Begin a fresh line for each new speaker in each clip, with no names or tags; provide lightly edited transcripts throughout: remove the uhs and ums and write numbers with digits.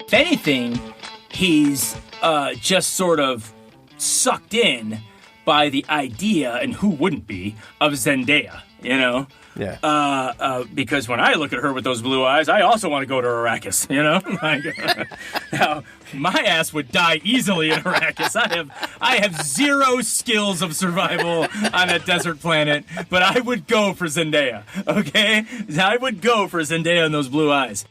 If anything, he's just sort of sucked in by the idea, and who wouldn't be, of Zendaya, you know?
Yeah.
Because when I look at her with those blue eyes, I also want to go to Arrakis, you know? Like, now, my ass would die easily in Arrakis. I have zero skills of survival on a desert planet, but I would go for Zendaya, okay? I would go for Zendaya and those blue eyes.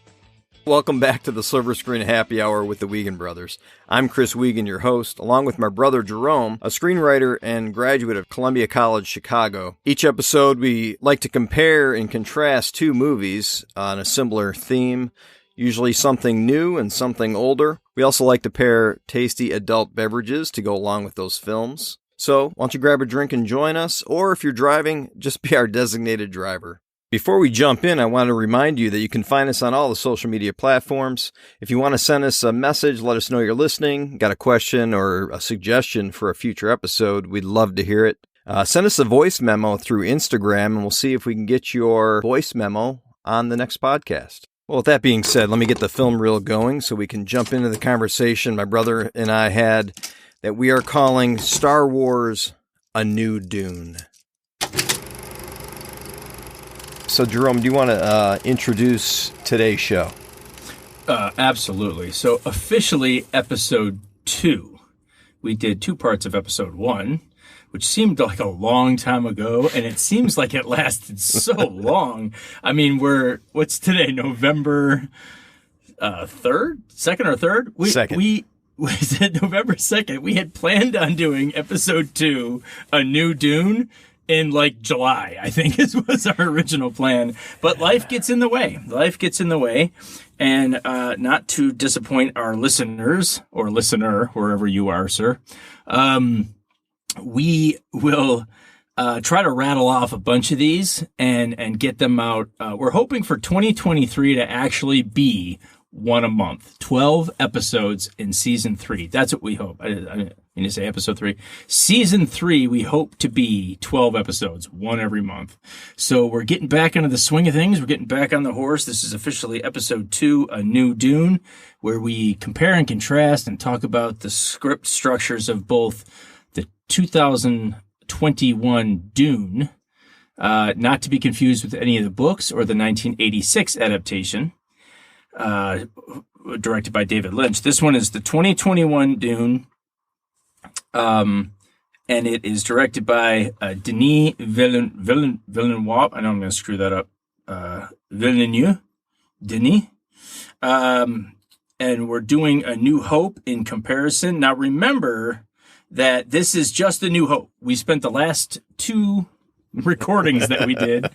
Welcome back to the Silver Screen Happy Hour with the Wiegand brothers. I'm Chris Wiegand, your host, along with my brother Jerome, a screenwriter and graduate of Columbia College, Chicago. Each episode, we like to compare and contrast two movies on a similar theme, usually something new and something older. We also like to pair tasty adult beverages to go along with those films. So, why don't you grab a drink and join us, or if you're driving, just be our designated driver. Before we jump in, I want to remind you that you can find us on all the social media platforms. If you want to send us a message, let us know you're listening, got a question or a suggestion for a future episode, we'd love to hear it. Send us a voice memo through Instagram, and we'll see if we can get your voice memo on the next podcast. Well, with that being said, let me get the film reel going so we can jump into the conversation my brother and I had that we are calling Star Wars: A New Dune. So, Jerome, do you want to introduce today's show?
Absolutely. So, officially, episode 2. We did 2 parts of episode 1, which seemed like a long time ago, and it seems like it lasted so long. I mean, what's today, November 3rd? 2nd or 3rd?
Second.
Was it November 2nd? We had planned on doing episode 2, A New Dune, in like July, I think was our original plan. But life gets in the way. Life gets in the way. And not to disappoint our listeners, or listener, wherever you are, sir, we will try to rattle off a bunch of these and get them out. We're hoping for 2023 to actually be one a month, 12 episodes in season 3. That's what we hope. I mean to say episode 3. Season 3, we hope to be 12 episodes, one every month. So we're getting back into the swing of things. We're getting back on the horse. This is officially episode 2, A New Dune, where we compare and contrast and talk about the script structures of both the 2021 Dune, not to be confused with any of the books, or the 1986 adaptation, directed by David Lynch. This one is the 2021 Dune, and it is directed by Denis Villeneuve. I know I'm going to screw that up. Villeneuve, Denis. And we're doing A New Hope in comparison. Now remember that this is just A New Hope. We spent the last 2 recordings that we did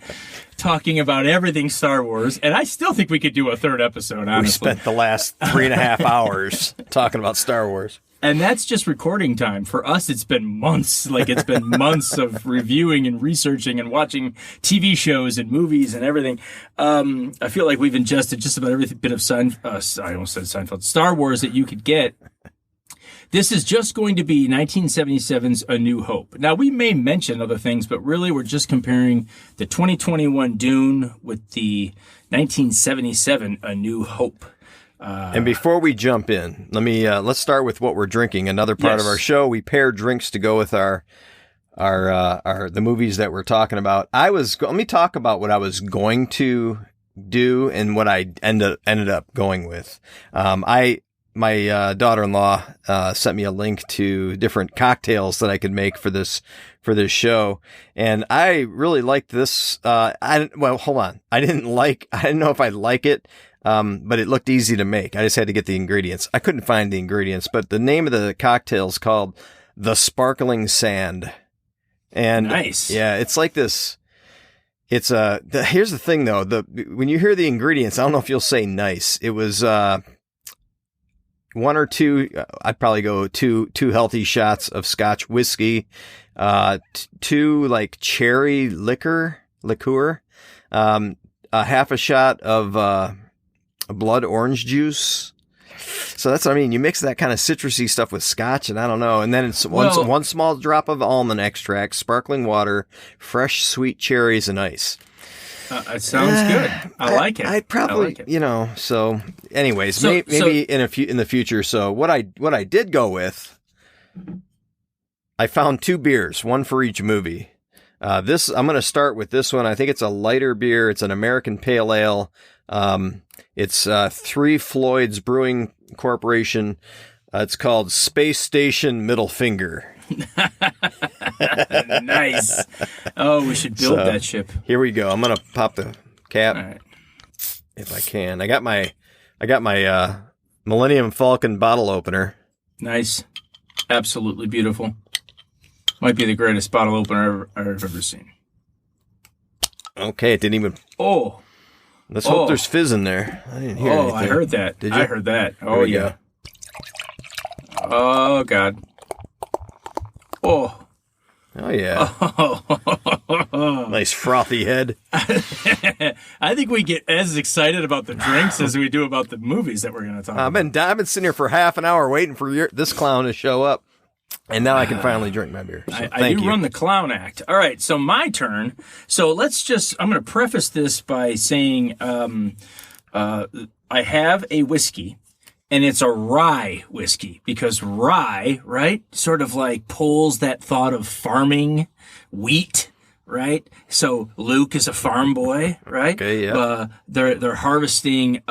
talking about everything Star Wars, and I still think we could do a 3rd episode, honestly.
We spent the last 3.5 hours talking about Star Wars.
And that's just recording time. For us, it's been months. Like, it's been months of reviewing and researching and watching TV shows and movies and everything. I feel like we've ingested just about every bit of I almost said Seinfeld, Star Wars that you could get. This is just going to be 1977's A New Hope. Now, we may mention other things, but really we're just comparing the 2021 Dune with the 1977 A New Hope.
And before we jump in, let's start with what we're drinking. Another part of our show, we pair drinks to go with the movies that we're talking about. Let me talk about what I was going to do and what I ended up going with. My daughter-in-law sent me a link to different cocktails that I could make for this show, and I really liked this. Hold on, I didn't know if I'd like it, but it looked easy to make. I just had to get the ingredients. I couldn't find the ingredients, but the name of the cocktail is called the Sparkling Sand, and
nice.
Yeah, it's like this. It's here's the thing though. When you hear the ingredients, I don't know if you'll say nice. It was 1 or 2, I'd probably go 2 healthy shots of Scotch whiskey, 2 like cherry liqueur, a half a shot of blood orange juice. So that's what I mean. You mix that kind of citrusy stuff with Scotch, and I don't know. And then it's one small drop of almond extract, sparkling water, fresh sweet cherries, and ice.
It sounds good. I like it.
I'd probably,
like it.
So, anyways, maybe in the future. So, what I did go with, I found 2 beers, one for each movie. I'm going to start with this one. I think it's a lighter beer. It's an American Pale Ale. It's 3 Floyds Brewing Corporation. It's called Space Station Middle Finger.
Nice. Oh, we should build that ship.
Here we go. I'm gonna pop the cap.
All right.
If I can. I got my Millennium Falcon bottle opener.
Nice. Absolutely beautiful. Might be the greatest bottle opener I've ever seen.
Okay, it didn't even.
Oh.
Let's hope there's fizz in there. I didn't hear anything.
I heard that.
Did you?
I heard that. Oh, yeah.
Go.
Oh, God. Oh.
Oh, yeah. Nice frothy head.
I think we get as excited about the drinks as we do about the movies that we're going to talk about.
I've been sitting here for half an hour waiting for this clown to show up, and now I can finally drink my beer. So
I do run the clown act. All right, so my turn. So I'm going to preface this by saying I have a whiskey. And it's a rye whiskey because rye, right, sort of like pulls that thought of farming, wheat, right? So Luke is a farm boy, right?
Okay, yeah.
They're harvesting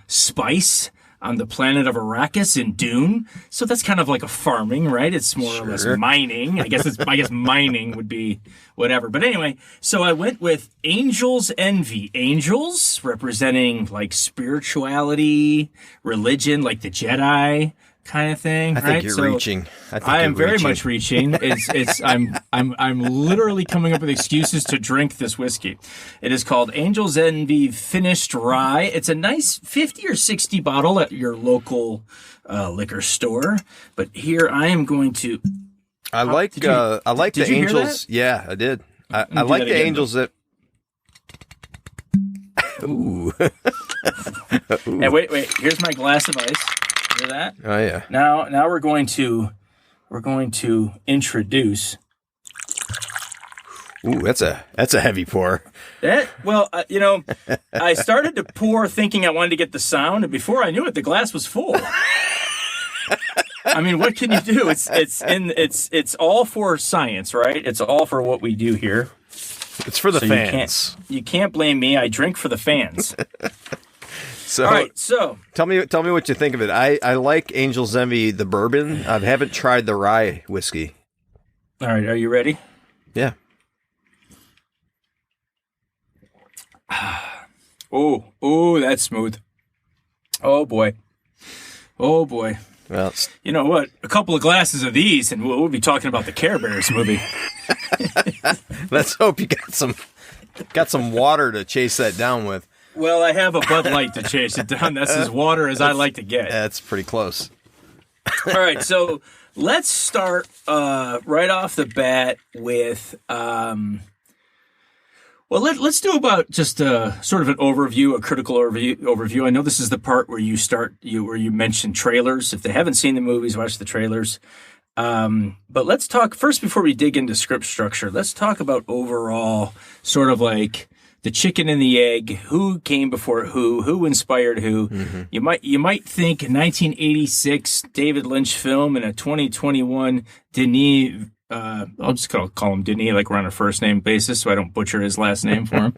spice on the planet of Arrakis in Dune. So that's kind of like a farming, right? It's more or less mining. I guess mining would be whatever. But anyway, so I went with Angel's Envy. Angels representing like spirituality, religion, like the Jedi kind of thing.
I think you're reaching.
I am very much reaching. I'm literally coming up with excuses to drink this whiskey. It is called Angel's Envy Finished Rye. It's a nice 50 or 60 bottle at your local liquor store. But here I am going to.
I like the Angels. Yeah, I did. I like the Angels that. Ooh.
Ooh. Hey, wait. Here's my glass of ice. Hear that?
Oh yeah.
Now we're going to introduce.
Ooh, that's a heavy pour.
I started to pour thinking I wanted to get the sound, and before I knew it, the glass was full. I mean, what can you do? It's all for science, right? It's all for what we do here.
It's for the fans.
You can't blame me. I drink for the fans.
So,
all right, so
tell me what you think of it. I like Angel's Envy, the bourbon. I haven't tried the rye whiskey.
All right, are you ready?
Yeah.
Oh, that's smooth. Oh boy.
Well,
you know what? A couple of glasses of these, and we'll be talking about the Care Bears movie.
Let's hope you got some water to chase that down with.
Well, I have a Bud Light to chase it down. That's as water as I like to get.
That's pretty close.
All right, so let's start right off the bat with let's do about just sort of an overview, a critical overview. I know this is the part where you mention trailers. If they haven't seen the movies, watch the trailers. But let's talk first before we dig into script structure. Let's talk about overall sort of like the chicken and the egg, who came before who inspired who. Mm-hmm. You might think a 1986 David Lynch film and a 2021 Denis, I'll just call him Denis like we're on a first name basis so I don't butcher his last name for him.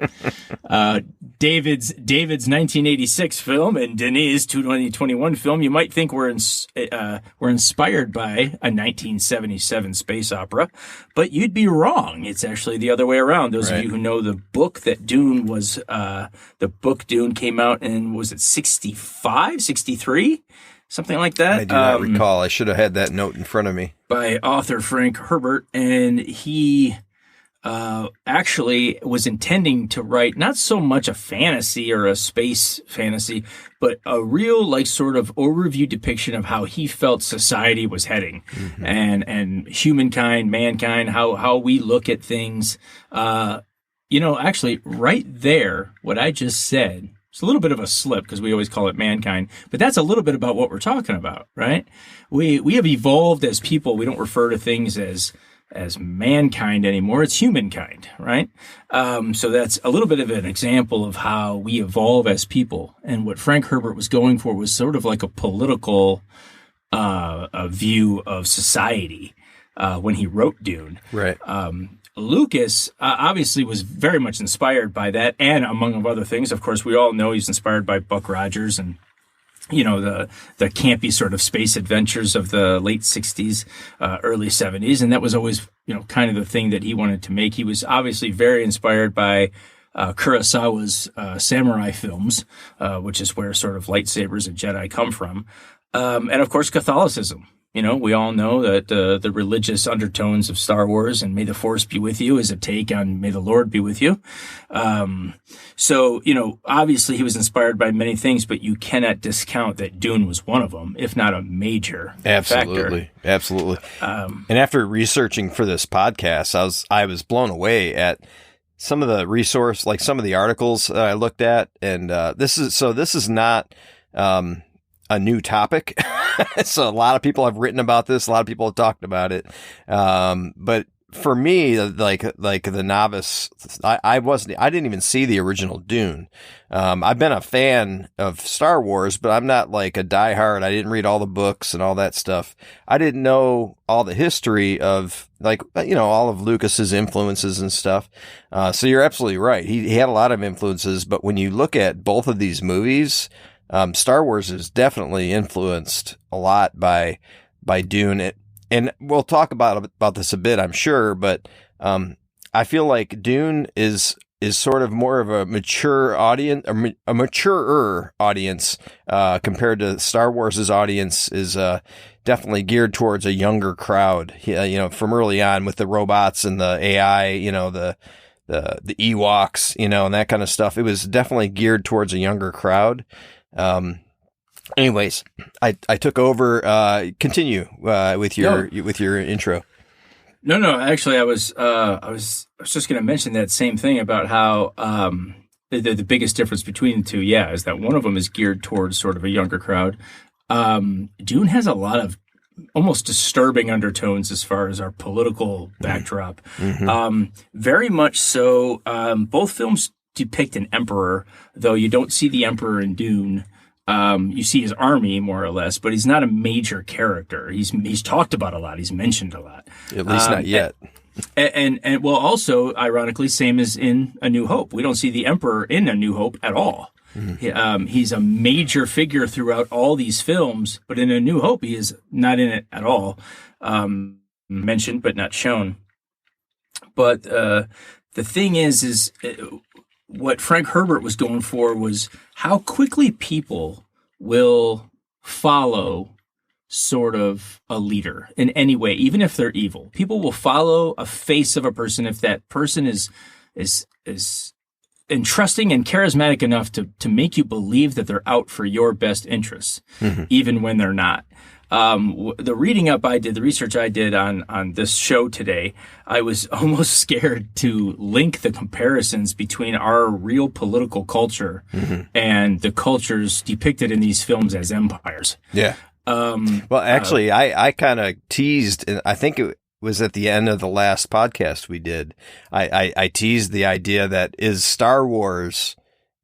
David's 1986 film and Denis' 2021 film, you might think we're inspired by a 1977 space opera, but you'd be wrong. It's actually the other way around. Those of you who know the book that Dune was, the book Dune came out in, was it 65, 63? Something like that.
I do not recall. I should have had that note in front of me. By
author Frank Herbert, and he actually was intending to write not so much a fantasy or a space fantasy, but a real like sort of overview depiction of how he felt society was heading, and humankind, mankind, how we look at things. Actually, right there, what I just said. It's a little bit of a slip because we always call it mankind, but that's a little bit about what we're talking about, right? We have evolved as people. We don't refer to things as mankind anymore. It's humankind, right? So that's a little bit of an example of how we evolve as people. And what Frank Herbert was going for was sort of like a political a view of society when he wrote Dune.
Right.
Lucas obviously was very much inspired by that, and among other things, of course, we all know he's inspired by Buck Rogers and the campy sort of space adventures of the late 60s, early 70s, and that was always kind of the thing that he wanted to make. He was obviously very inspired by Kurosawa's samurai films, which is where sort of lightsabers and Jedi come from, and of course Catholicism. We all know that the religious undertones of Star Wars and May the Force be with you is a take on May the Lord be with you. So, obviously he was inspired by many things, but you cannot discount that Dune was one of them, if not a major factor.
Absolutely. And after researching for this podcast, I was blown away at some of the resource, like some of the articles that I looked at. And this is not a new topic. So a lot of people have written about this. A lot of people have talked about it. But for me, like the novice, I didn't even see the original Dune. I've been a fan of Star Wars, but I'm not like a diehard. I didn't read all the books and all that stuff. I didn't know all the history of all of Lucas's influences and stuff. So you're absolutely right. He had a lot of influences, but when you look at both of these movies, Star Wars is definitely influenced a lot by Dune. And we'll talk about this a bit, I'm sure, but I feel like Dune is sort of more of a mature audience, a maturer audience, compared to Star Wars's audience is definitely geared towards a younger crowd. From early on with the robots and the AI, the Ewoks, and that kind of stuff. It was definitely geared towards a younger crowd. Anyways, I took over. Continue with your intro.
No. Actually, I was just going to mention that same thing about how the biggest difference between the two, is that one of them is geared towards sort of a younger crowd. Dune has a lot of almost disturbing undertones as far as our political backdrop. Mm-hmm. Very much so. Both films depict an emperor, though you don't see the emperor in Dune. You see his army more or less, but he's not a major character. He's talked about a lot. He's mentioned a lot.
At least not yet.
And well, also ironically, same as in A New Hope. We don't see the emperor in A New Hope at all. Mm-hmm. He's a major figure throughout all these films, but in A New Hope, he is not in it at all. Mentioned, but not shown. But the thing is what Frank Herbert was going for was how quickly people will follow sort of a leader in any way, even if they're evil. People will follow a face of a person if that person is entrusting and charismatic enough to make you believe that they're out for your best interests, even when they're not. The research I did on this show today, I was almost scared to link the comparisons between our real political culture and the cultures depicted in these films as empires.
Yeah. Well, actually, I kind of teased, and I think it was at the end of the last podcast we did. I teased the idea that is Star Wars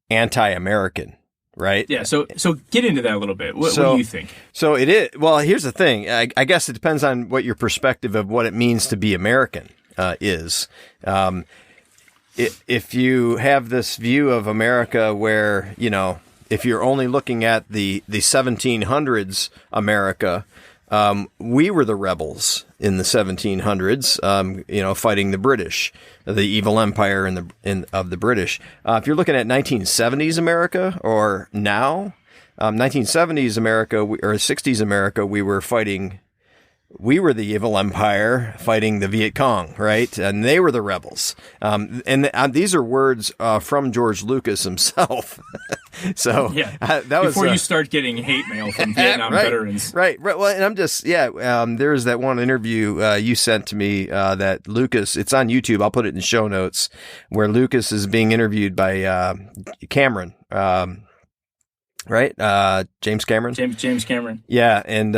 anti-American? Right. Yeah.
So get into that a little bit. What do you think?
So it is. Well, here's the thing. I guess it depends on what your perspective of what it means to be American is. If you have this view of America where, if you're only looking at the 1700s America, we were the rebels in the 1700s, fighting the British, the evil empire of the British. If you're looking at 1970s America or now, 1970s America or 60s America, we were the evil empire fighting the Viet Cong, right? And they were the rebels. And these are words from George Lucas himself. So that was
before you start getting hate mail from Vietnam veterans,
right? Well, and I'm just there's that one interview you sent to me that Lucas. It's on YouTube. I'll put it in the show notes where Lucas is being interviewed by Cameron. right? James Cameron.
James Cameron.
Yeah, and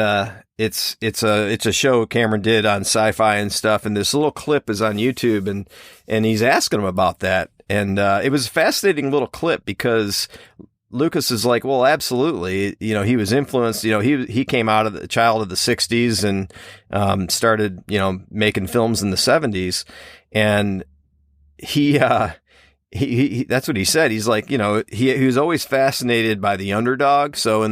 it's a show Cameron did on sci-fi and stuff, and this little clip is on YouTube, and he's asking him about that, and it was a fascinating little clip because Lucas is like, well, absolutely, he was influenced, he came out of the child of the 60s and started, making films in the 70s, and he that's what he said. He's like, he was always fascinated by the underdog. So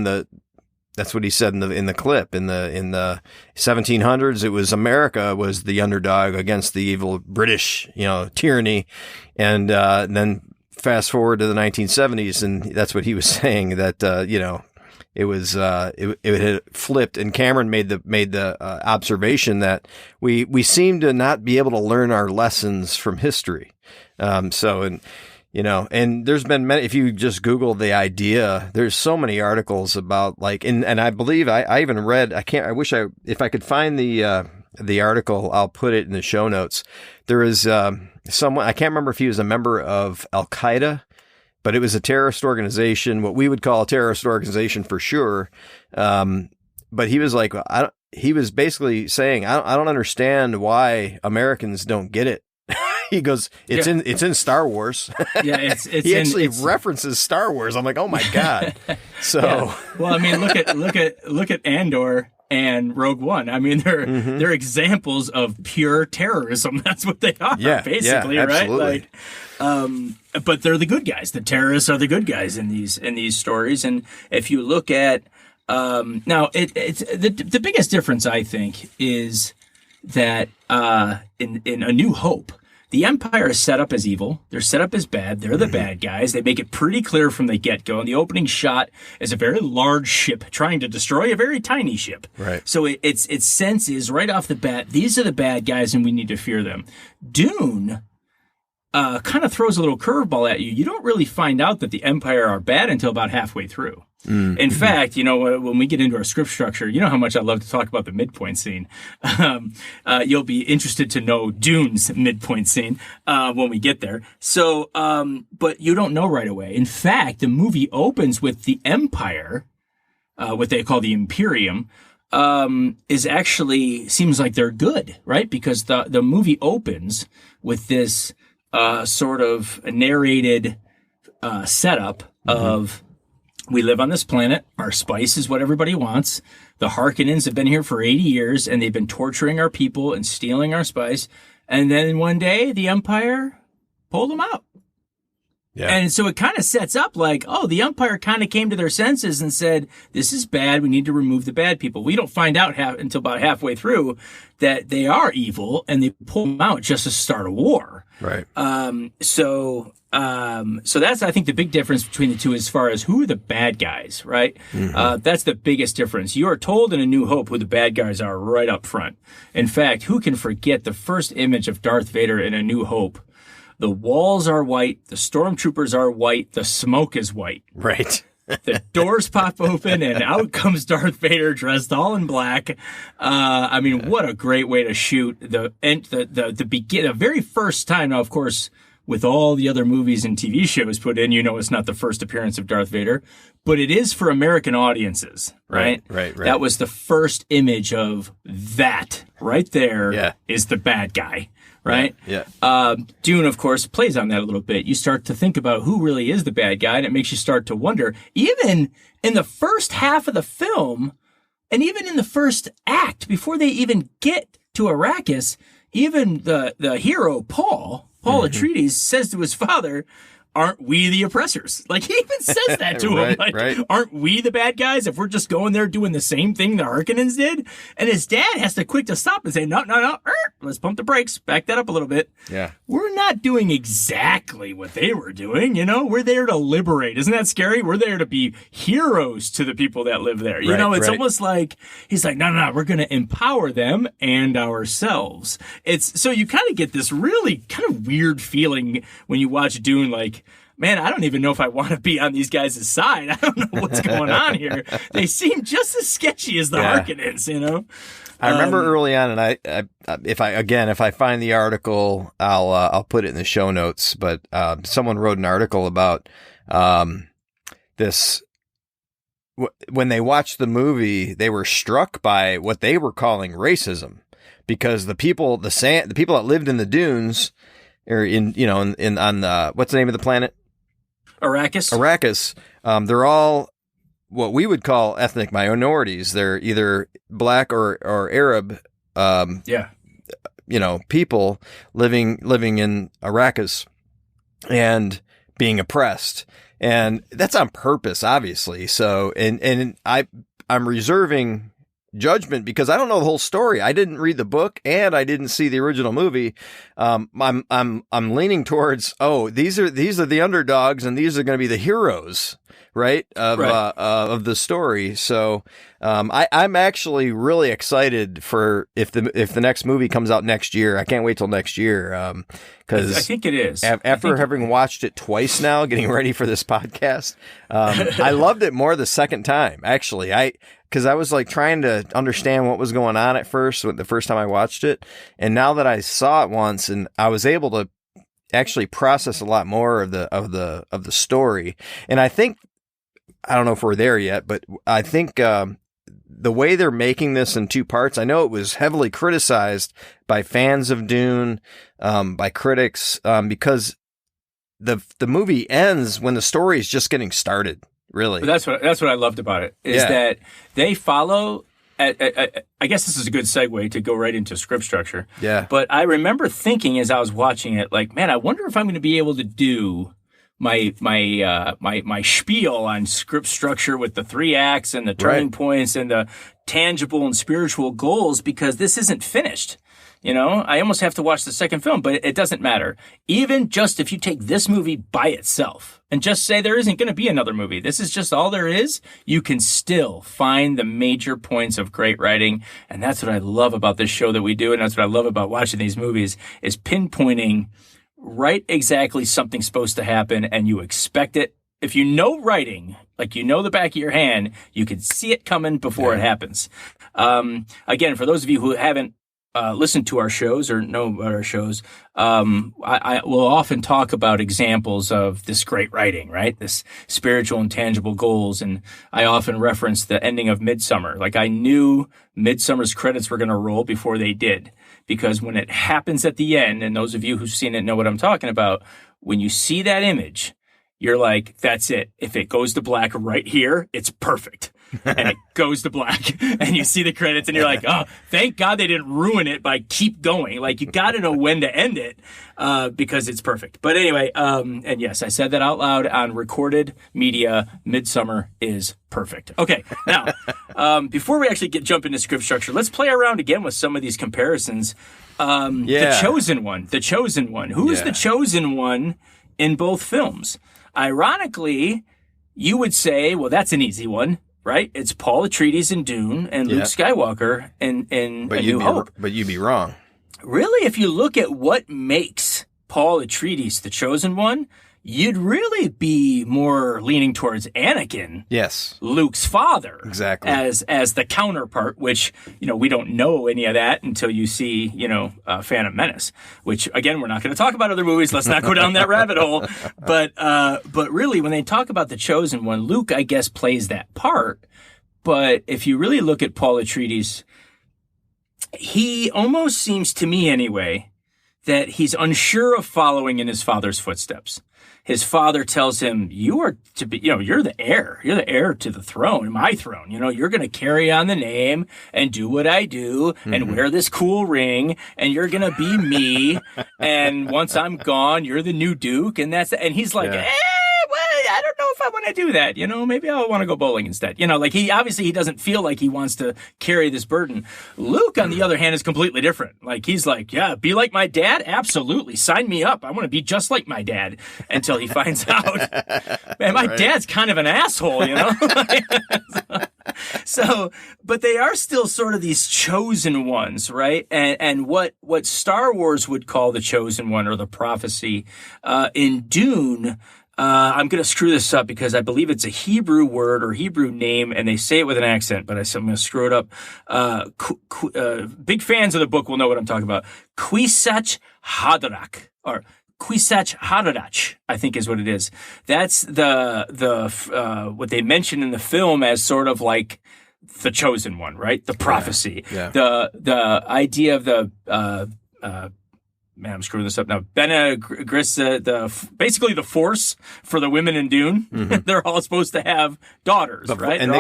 that's what he said in the clip. In the 1700s, it was America was the underdog against the evil British, tyranny. And then fast forward to the 1970s, and that's what he was saying, that it was it had flipped. And Cameron made the observation that we seem to not be able to learn our lessons from history. And there's been many, if you just Google the idea, there's so many articles about and I believe I even read, if I could find the article, I'll put it in the show notes. There is, someone, I can't remember if he was a member of Al-Qaeda, but it was a terrorist organization, what we would call a terrorist organization for sure. But he was like, he was basically saying, I don't understand why Americans don't get it. He goes, it's in Star Wars. Yeah, he actually references Star Wars. I'm like, oh my God. So,
yeah. Well, I mean, look at Andor and Rogue One. I mean, they're examples of pure terrorism. That's what they are, basically, right? Like, but they're the good guys. The terrorists are the good guys in these stories. And if you look at now, it's the biggest difference, I think, is that in A New Hope, the Empire is set up as evil. They're set up as bad. They're the bad guys. They make it pretty clear from the get-go. And the opening shot is a very large ship trying to destroy a very tiny ship.
Right.
So its sense is right off the bat, these are the bad guys and we need to fear them. Dune kind of throws a little curveball at you. You don't really find out that the Empire are bad until about halfway through. Mm-hmm. In fact, when we get into our script structure, you know how much I love to talk about the midpoint scene. You'll be interested to know Dune's midpoint scene when we get there. So, but you don't know right away. In fact, the movie opens with the Empire, what they call the Imperium, is actually seems like they're good, right? Because the movie opens with this sort of narrated setup of, we live on this planet. Our spice is what everybody wants. The Harkonnens have been here for 80 years, and they've been torturing our people and stealing our spice. And then one day, the Empire pulled them out. Yeah. And so it kind of sets up like, the Empire kind of came to their senses and said, this is bad. We need to remove the bad people. We don't find out until about halfway through that they are evil, and they pull them out just to start a war.
Right.
So that's, I think, the big difference between the two as far as who are the bad guys, right? Mm-hmm. That's the biggest difference. You are told in A New Hope who the bad guys are right up front. In fact, who can forget the first image of Darth Vader in A New Hope? The walls are white, the stormtroopers are white, the smoke is white.
Right.
The doors pop open and out comes Darth Vader dressed all in black. I mean, what a great way to shoot the very first time. Now, of course, with all the other movies and TV shows put in, it's not the first appearance of Darth Vader, but it is for American audiences, right?
Right.
That was the first image of that right there is the bad guy. Right?
Yeah.
Dune, of course, plays on that a little bit. You start to think about who really is the bad guy, and it makes you start to wonder, even in the first half of the film, and even in the first act, before they even get to Arrakis, even the hero, Paul Atreides, says to his father, aren't we the oppressors? Like, he even says that to him. Like, aren't we the bad guys if we're just going there doing the same thing the Harkonnens did? And his dad has to quick to stop and say, no, let's pump the brakes, back that up a little bit.
Yeah.
We're not doing exactly what they were doing, We're there to liberate. Isn't that scary? We're there to be heroes to the people that live there. It's almost like, he's like, no, we're going to empower them and ourselves. So you kind of get this really kind of weird feeling when you watch Dune, like, man, I don't even know if I want to be on these guys' side. I don't know what's going on here. They seem just as sketchy as the Harkonnens,
I remember early on, and if I find the article, I'll put it in the show notes. But someone wrote an article about this when they watched the movie, they were struck by what they were calling racism, because the people that lived in the dunes, or on the, what's the name of the planet?
Arrakis.
They're all what we would call ethnic minorities. They're either black or Arab. People living in Arrakis and being oppressed. And that's on purpose, obviously. So, and I'm reserving judgment because I don't know the whole story. I didn't read the book and I didn't see the original movie. I'm leaning towards, these are the underdogs and these are going to be the heroes, right? Of the story. So, I'm actually really excited for if the next movie comes out next year. I can't wait till next year. Cause
I think it is.
After having watched it twice now, getting ready for this podcast, I loved it more the second time, actually. Because I was like trying to understand what was going on at first, the first time I watched it. And now that I saw it once, and I was able to actually process a lot more of the story. And I think, I don't know if we're there yet, but I think, the way they're making this in two parts, I know it was heavily criticized by fans of Dune, by critics, because the movie ends when the story is just getting started. Really,
but that's what I loved about it is that they follow. I guess this is a good segue to go right into script structure.
Yeah.
But I remember thinking as I was watching it, like, man, I wonder if I'm going to be able to do my spiel on script structure with the 3 acts and the turning points and the tangible and spiritual goals, because this isn't finished. I almost have to watch the second film, but it doesn't matter. Even just if you take this movie by itself and just say there isn't going to be another movie, this is just all there is, you can still find the major points of great writing. And that's what I love about this show that we do. And that's what I love about watching these movies, is pinpointing right exactly something's supposed to happen and you expect it. If you know writing, like the back of your hand, you can see it coming before it happens. Again, for those of you who haven't listen to our shows or know about our shows, I will often talk about examples of this great writing, right? This spiritual and tangible goals. And I often reference the ending of Midsummer. Like, I knew Midsummer's credits were going to roll before they did, because when it happens at the end, and those of you who've seen it know what I'm talking about, when you see that image, you're like, that's it. If it goes to black right here, it's perfect. And it goes to black and you see the credits and you're like, oh, thank God they didn't ruin it by keep going. Like, you got to know when to end it, because it's perfect. But anyway, and yes, I said that out loud on recorded media. Midsummer is perfect. Okay. Now, before we actually jump into script structure, let's play around again with some of these comparisons. The Chosen One. Who is the Chosen One in both films? Ironically, you would say, well, that's an easy one. Right? It's Paul Atreides in Dune and Luke Skywalker in A New Hope.
But you'd be wrong.
Really, if you look at what makes Paul Atreides the Chosen One, you'd really be more leaning towards Anakin.
Yes.
Luke's father.
Exactly.
As the counterpart, which, we don't know any of that until you see, Phantom Menace, which, again, we're not going to talk about other movies. Let's not go down that rabbit hole. But really, when they talk about the Chosen One, Luke, I guess, plays that part. But if you really look at Paul Atreides, he almost seems to me anyway that he's unsure of following in his father's footsteps. His father tells him, you are to be, you're the heir. You're the heir to the throne, my throne. You're going to carry on the name and do what I do and wear this cool ring, and you're going to be me. And once I'm gone, you're the new Duke. And he's like, I don't know if I want to do that. Maybe I want to go bowling instead. He doesn't feel like he wants to carry this burden. Luke, on the other hand, is completely different. Like, he's like, yeah, be like my dad? Absolutely. Sign me up. I want to be just like my dad, until he finds out, man, my dad's kind of an asshole, So, but they are still sort of these chosen ones, right? And what Star Wars would call the chosen one, or the prophecy, in Dune, I'm going to screw this up because I believe it's a Hebrew word or Hebrew name, and they say it with an accent, but I'm going to screw it up. Big fans of the book will know what I'm talking about. Kwisatz Haderach, or Kwisatz Haderach, I think is what it is. That's the what they mention in the film as sort of like the chosen one, right? The prophecy.
Yeah.
The idea of the man, I'm screwing this up now. Bene Gesserit, basically the Force for the women in Dune. Mm-hmm. They're all supposed to have daughters, right?
And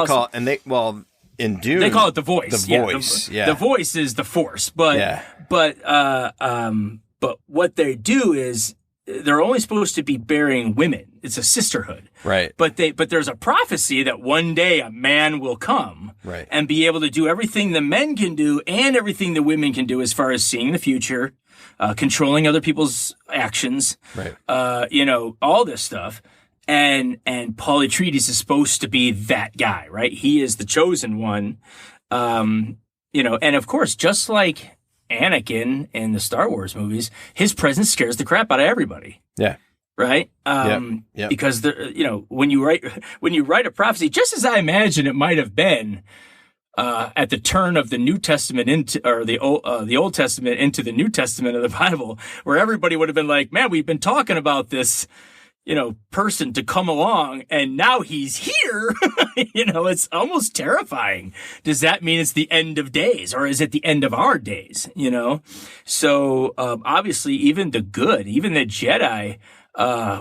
in Dune
they call it the Voice.
The Voice,
The Voice is the Force, but what they do is they're only supposed to be bearing women. It's a sisterhood,
right?
But there's a prophecy that one day a man will come,
right,
and be able to do everything the men can do and everything the women can do as far as seeing the future, controlling other people's actions,
right?
All this stuff. And Paul Atreides is supposed to be that guy, right? He is the chosen one, and of course, just like Anakin in the Star Wars movies, his presence scares the crap out of everybody.
Yeah.
Right.
Yep.
Because when you write a prophecy, just as I imagine it might have been at the turn of the New Testament the Old Testament into the New Testament of the Bible, where everybody would have been like, "Man, we've been talking about this." Person to come along, and now he's here. It's almost terrifying. Does that mean it's the end of days, or is it the end of our days? So obviously, even the Jedi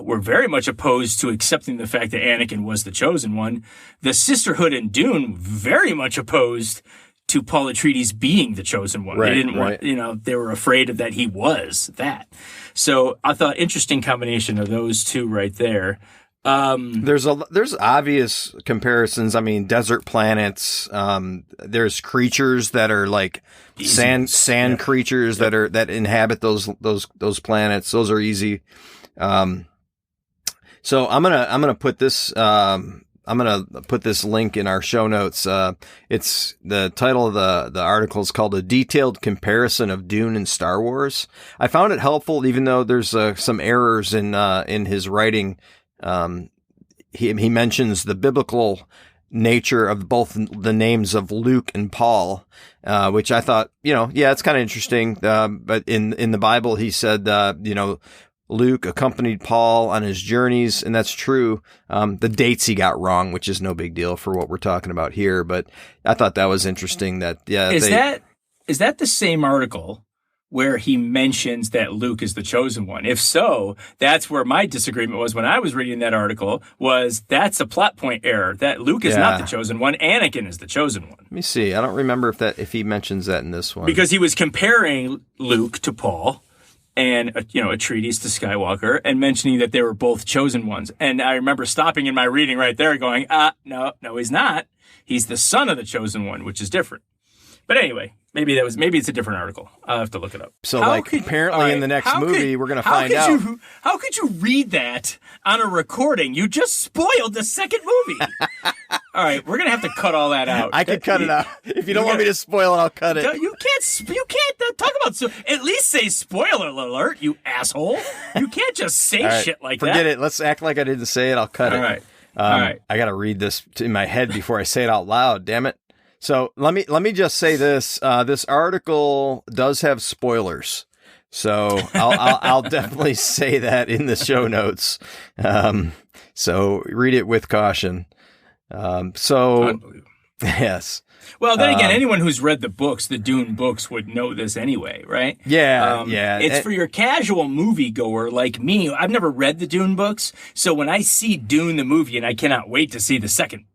were very much opposed to accepting the fact that Anakin was the chosen one. The Sisterhood in Dune very much opposed to Paul Atreides being the chosen one.
Right,
they didn't want, they were afraid of that he was that. So I thought interesting combination of those two right there.
There's obvious comparisons. I mean, desert planets. There's creatures that are like sand creatures that inhabit those planets. Those are easy. So I'm gonna put this. I'm going to put this link in our show notes. It's the title of the article is called A Detailed Comparison of Dune and Star Wars. I found it helpful, even though there's some errors in his writing. He mentions the biblical nature of both the names of Luke and Paul, which I thought, it's kind of interesting. But in the Bible, he said, Luke accompanied Paul on his journeys, and that's true. The dates he got wrong, which is no big deal for what we're talking about here, but I thought that was interesting that,
Is that the same article where he mentions that Luke is the chosen one? If so, that's where my disagreement was when I was reading that article, that's a plot point error, that Luke is not the chosen one, Anakin is the chosen one.
Let me see. I don't remember if he mentions that in this one.
Because he was comparing Luke to Paul, and Atreides to Skywalker, and mentioning that they were both chosen ones. And I remember stopping in my reading right there going, no, he's not. He's the son of the chosen one, which is different. But anyway, maybe it's a different article. I'll have to look it up.
So apparently in the next movie, we're going to find out.
How could you read that on a recording? You just spoiled the second movie. All right, we're going to have to cut all that out.
I could cut it out. If you don't want me to spoil it, I'll cut it.
You can't talk about, at least say spoiler alert, you asshole. You can't just say shit like that.
Forget it. Let's act like I didn't say it. I'll cut it.
All right.
I got to read this in my head before I say it out loud. Damn it. So let me just say this. This article does have spoilers. So I'll definitely say that in the show notes. So read it with caution. Yes.
Well, then again, anyone who's read the books, the Dune books, would know this anyway, right?
Yeah,
It's for your casual moviegoer like me. I've never read the Dune books, so when I see Dune the movie, and I cannot wait to see the second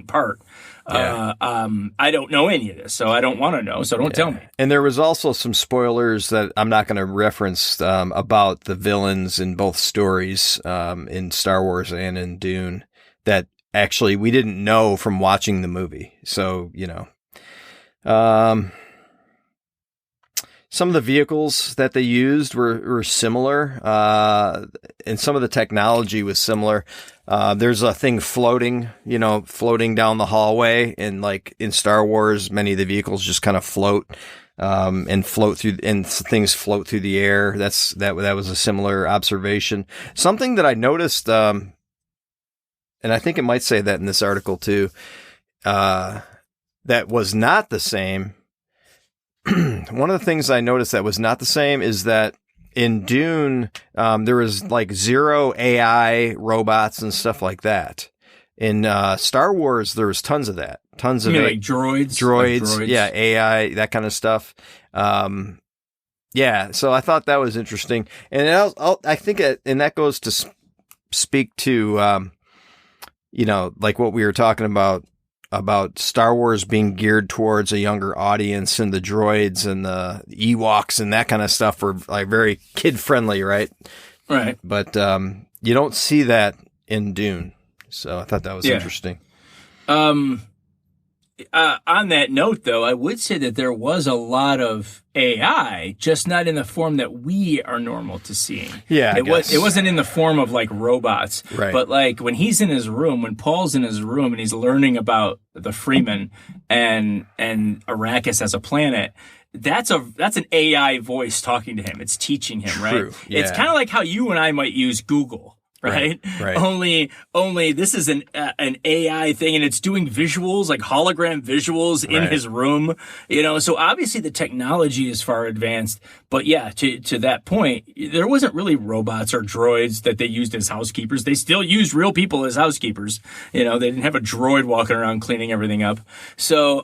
part, I don't know any of this, so I don't want to know, so don't tell me.
And there was also some spoilers that I'm not going to reference about the villains in both stories, in Star Wars and in Dune, that actually we didn't know from watching the movie. So, some of the vehicles that they used were similar, and some of the technology was similar. There's a thing floating down the hallway, and like in Star Wars, many of the vehicles just kind of float, and things float through the air. That was a similar observation. Something that I noticed, and I think it might say that in this article too, that was not the same. One of the things I noticed that was not the same is that in Dune, there was like 0 AI robots and stuff like that. In Star Wars, there was tons of that. Tons of
like droids?
Droids, yeah, AI, that kind of stuff. Yeah, so I thought that was interesting. And I think and that goes to speak to, like what we were talking about Star Wars being geared towards a younger audience, and the droids and the Ewoks and that kind of stuff were like very kid friendly, right?
Right.
But you don't see that in Dune. So I thought that was interesting.
On that note, though, I would say that there was a lot of AI, just not in the form that we are normal to seeing.
Yeah,
it wasn't in the form of like robots,
right?
But like when he's in his room, when Paul's in his room and he's learning about the Freeman and Arrakis as a planet. That's an AI voice talking to him. It's teaching him,
True.
right?
Yeah.
It's kind of like how you and I might use Google. Right. Only this is an AI thing, and it's doing visuals, like hologram visuals in his room, so obviously the technology is far advanced, but yeah, to that point, there wasn't really robots or droids that they used as housekeepers. They still used real people as housekeepers. They didn't have a droid walking around cleaning everything up. So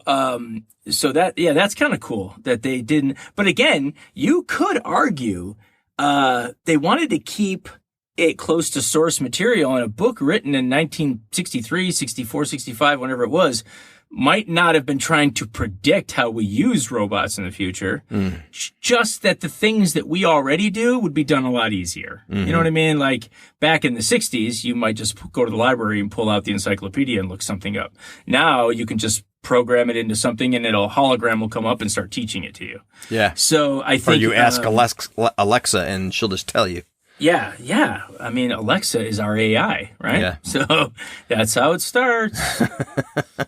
that's kind of cool that they didn't. But again, you could argue, they wanted to keep it close to source material, and a book written in 1963, 64, 65, whenever it was, might not have been trying to predict how we use robots in the future. Just that the things that we already do would be done a lot easier. You know what I mean? Like back in the 60s, you might just go to the library and pull out the encyclopedia and look something up. Now you can just program it into something, and hologram will come up and start teaching it to you.
Yeah.
So I think,
or you ask Alexa and she'll just tell you.
Yeah. I mean, Alexa is our AI, right?
Yeah.
So that's how it starts.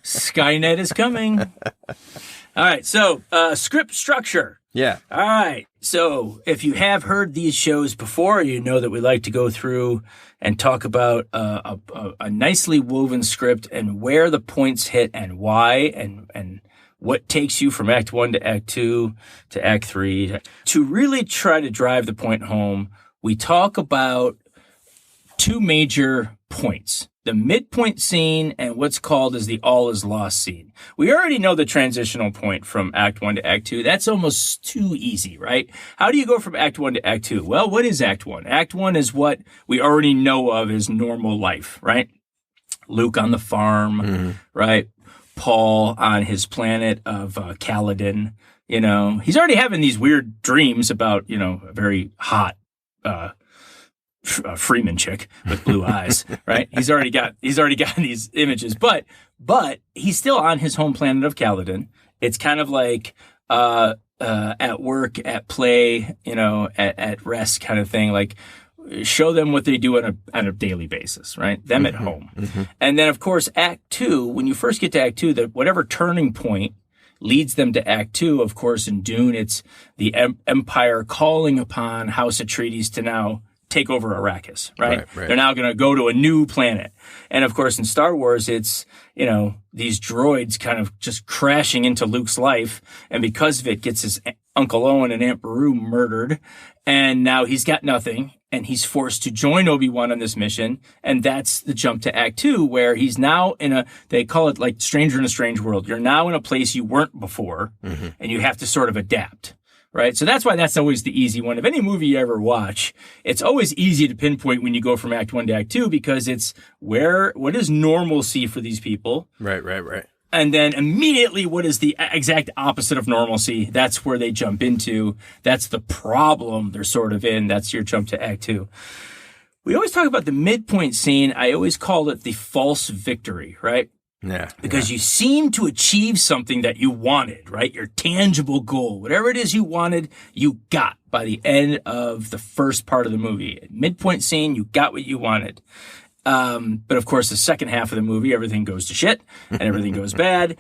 Skynet is coming. All right. So script structure.
Yeah.
All right. So if you have heard these shows before, you know that we like to go through and talk about a nicely woven script and where the points hit and why and what takes you from Act 1 to Act 2 to Act 3. To really try to drive the point home, we talk about two major points, the midpoint scene and what's called as the all is lost scene. We already know the transitional point from Act 1 to Act 2. That's almost too easy, right? How do you go from Act 1 to Act 2? Well, what is Act 1? Act 1 is what we already know of as normal life, right? Luke on the farm, right? Paul on his planet of Caladan. He's already having these weird dreams about, a very hot Freeman chick with blue eyes, right? He's already got these images, but he's still on his home planet of Caladan. It's kind of like at work, at play, at rest kind of thing. Like show them what they do on a daily basis, right? Them at home, and then of course Act 2. When you first get to Act 2, whatever turning point leads them to Act 2. Of course, in Dune, it's the Empire calling upon House Atreides to now take over Arrakis, right? They're now going to go to a new planet. And of course, in Star Wars, it's, these droids kind of just crashing into Luke's life. And because of it, gets his Uncle Owen and Aunt Beru murdered. And now he's got nothing. And he's forced to join Obi-Wan on this mission. And that's the jump to Act 2, where he's now they call it like Stranger in a Strange World. You're now in a place you weren't before, and you have to sort of adapt, right? So that's why that's always the easy one. Of any movie you ever watch, it's always easy to pinpoint when you go from Act 1 to Act 2, because it's what is normalcy for these people?
Right.
And then immediately, what is the exact opposite of normalcy? That's where they jump into. That's the problem they're sort of in. That's your jump to Act 2. We always talk about the midpoint scene. I always call it the false victory, right?
Yeah.
Because you seem to achieve something that you wanted, right? Your tangible goal, whatever it is you wanted, you got by the end of the first part of the movie. Midpoint scene, you got what you wanted. But of course, the second half of the movie, everything goes to shit and everything goes bad,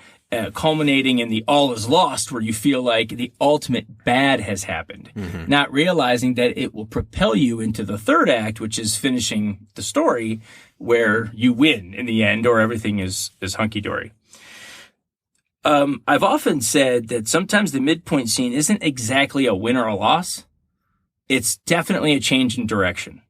culminating in the all is lost, where you feel like the ultimate bad has happened, not realizing that it will propel you into the third act, which is finishing the story, where you win in the end, or everything is hunky-dory. I've often said that sometimes the midpoint scene isn't exactly a win or a loss. it's definitely a change in direction,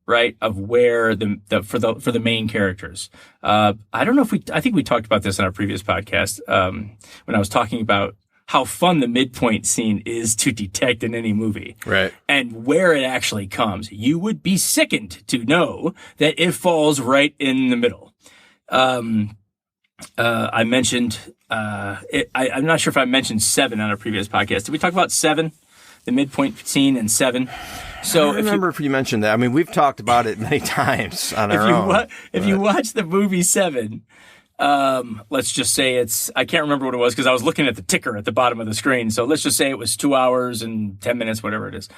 right? Of where for the main characters. I don't know if I think we talked about this in our previous podcast, when I was talking about how fun the midpoint scene is to detect in any movie.
Right.
And where it actually comes. You would be sickened to know that it falls right in the middle. I mentioned, I'm not sure if I mentioned 7 on a previous podcast. Did we talk about 7? The midpoint scene in 7? So
I don't remember if you mentioned that. I mean, we've talked about it many times on our own.
If you watch the movie 7, let's just say I can't remember what it was because I was looking at the ticker at the bottom of the screen. So let's just say it was 2 hours and 10 minutes, whatever it is.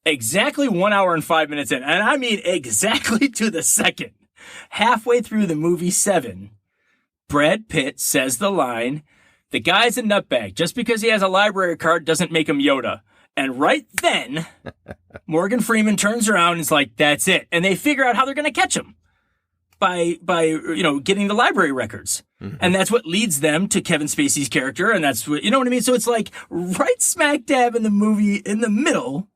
Exactly 1 hour and 5 minutes in. And I mean exactly to the second. Halfway through the movie 7, Brad Pitt says the line, "The guy's a nutbag. Just because he has a library card doesn't make him Yoda." And right then, Morgan Freeman turns around and is like, "That's it." And they figure out how they're going to catch him by getting the library records. Mm-hmm. And that's what leads them to Kevin Spacey's character. And that's what, you know what I mean? So it's like right smack dab in the movie, in the middle,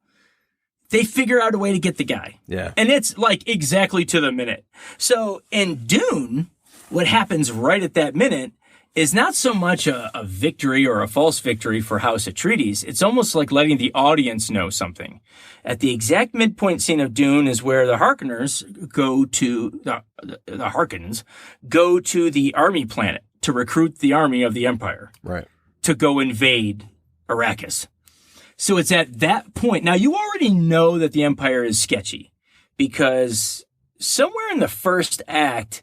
they figure out a way to get the guy.
Yeah.
And it's like exactly to the minute. So in Dune, what happens right at that minute is not so much a victory or a false victory for House Atreides. It's almost like letting the audience know something. At the exact midpoint scene of Dune is where the Harkonnens go to the Harkonnens go to the army planet to recruit the army of the Empire.
Right.
To go invade Arrakis. So it's at that point. Now you already know that the Empire is sketchy because somewhere in the first act,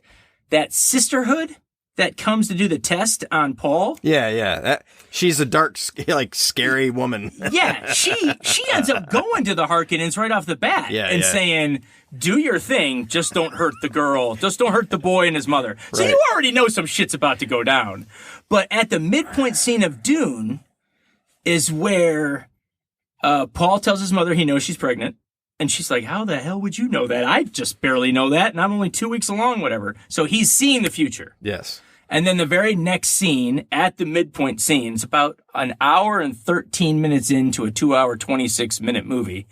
that sisterhood that comes to do the test on Paul.
Yeah. She's a dark, like, scary woman.
Yeah, she ends up going to the Harkonnens right off the bat and saying, "Do your thing, just don't hurt the girl. Just don't hurt the boy and his mother." Right. So you already know some shit's about to go down. But at the midpoint scene of Dune is where Paul tells his mother he knows she's pregnant. And she's like, "How the hell would you know that? I just barely know that, and I'm only 2 weeks along, whatever." So he's seeing the future.
Yes.
And then the very next scene, at the midpoint scene, it's about an hour and 13 minutes into a 2 hour, 26-minute movie.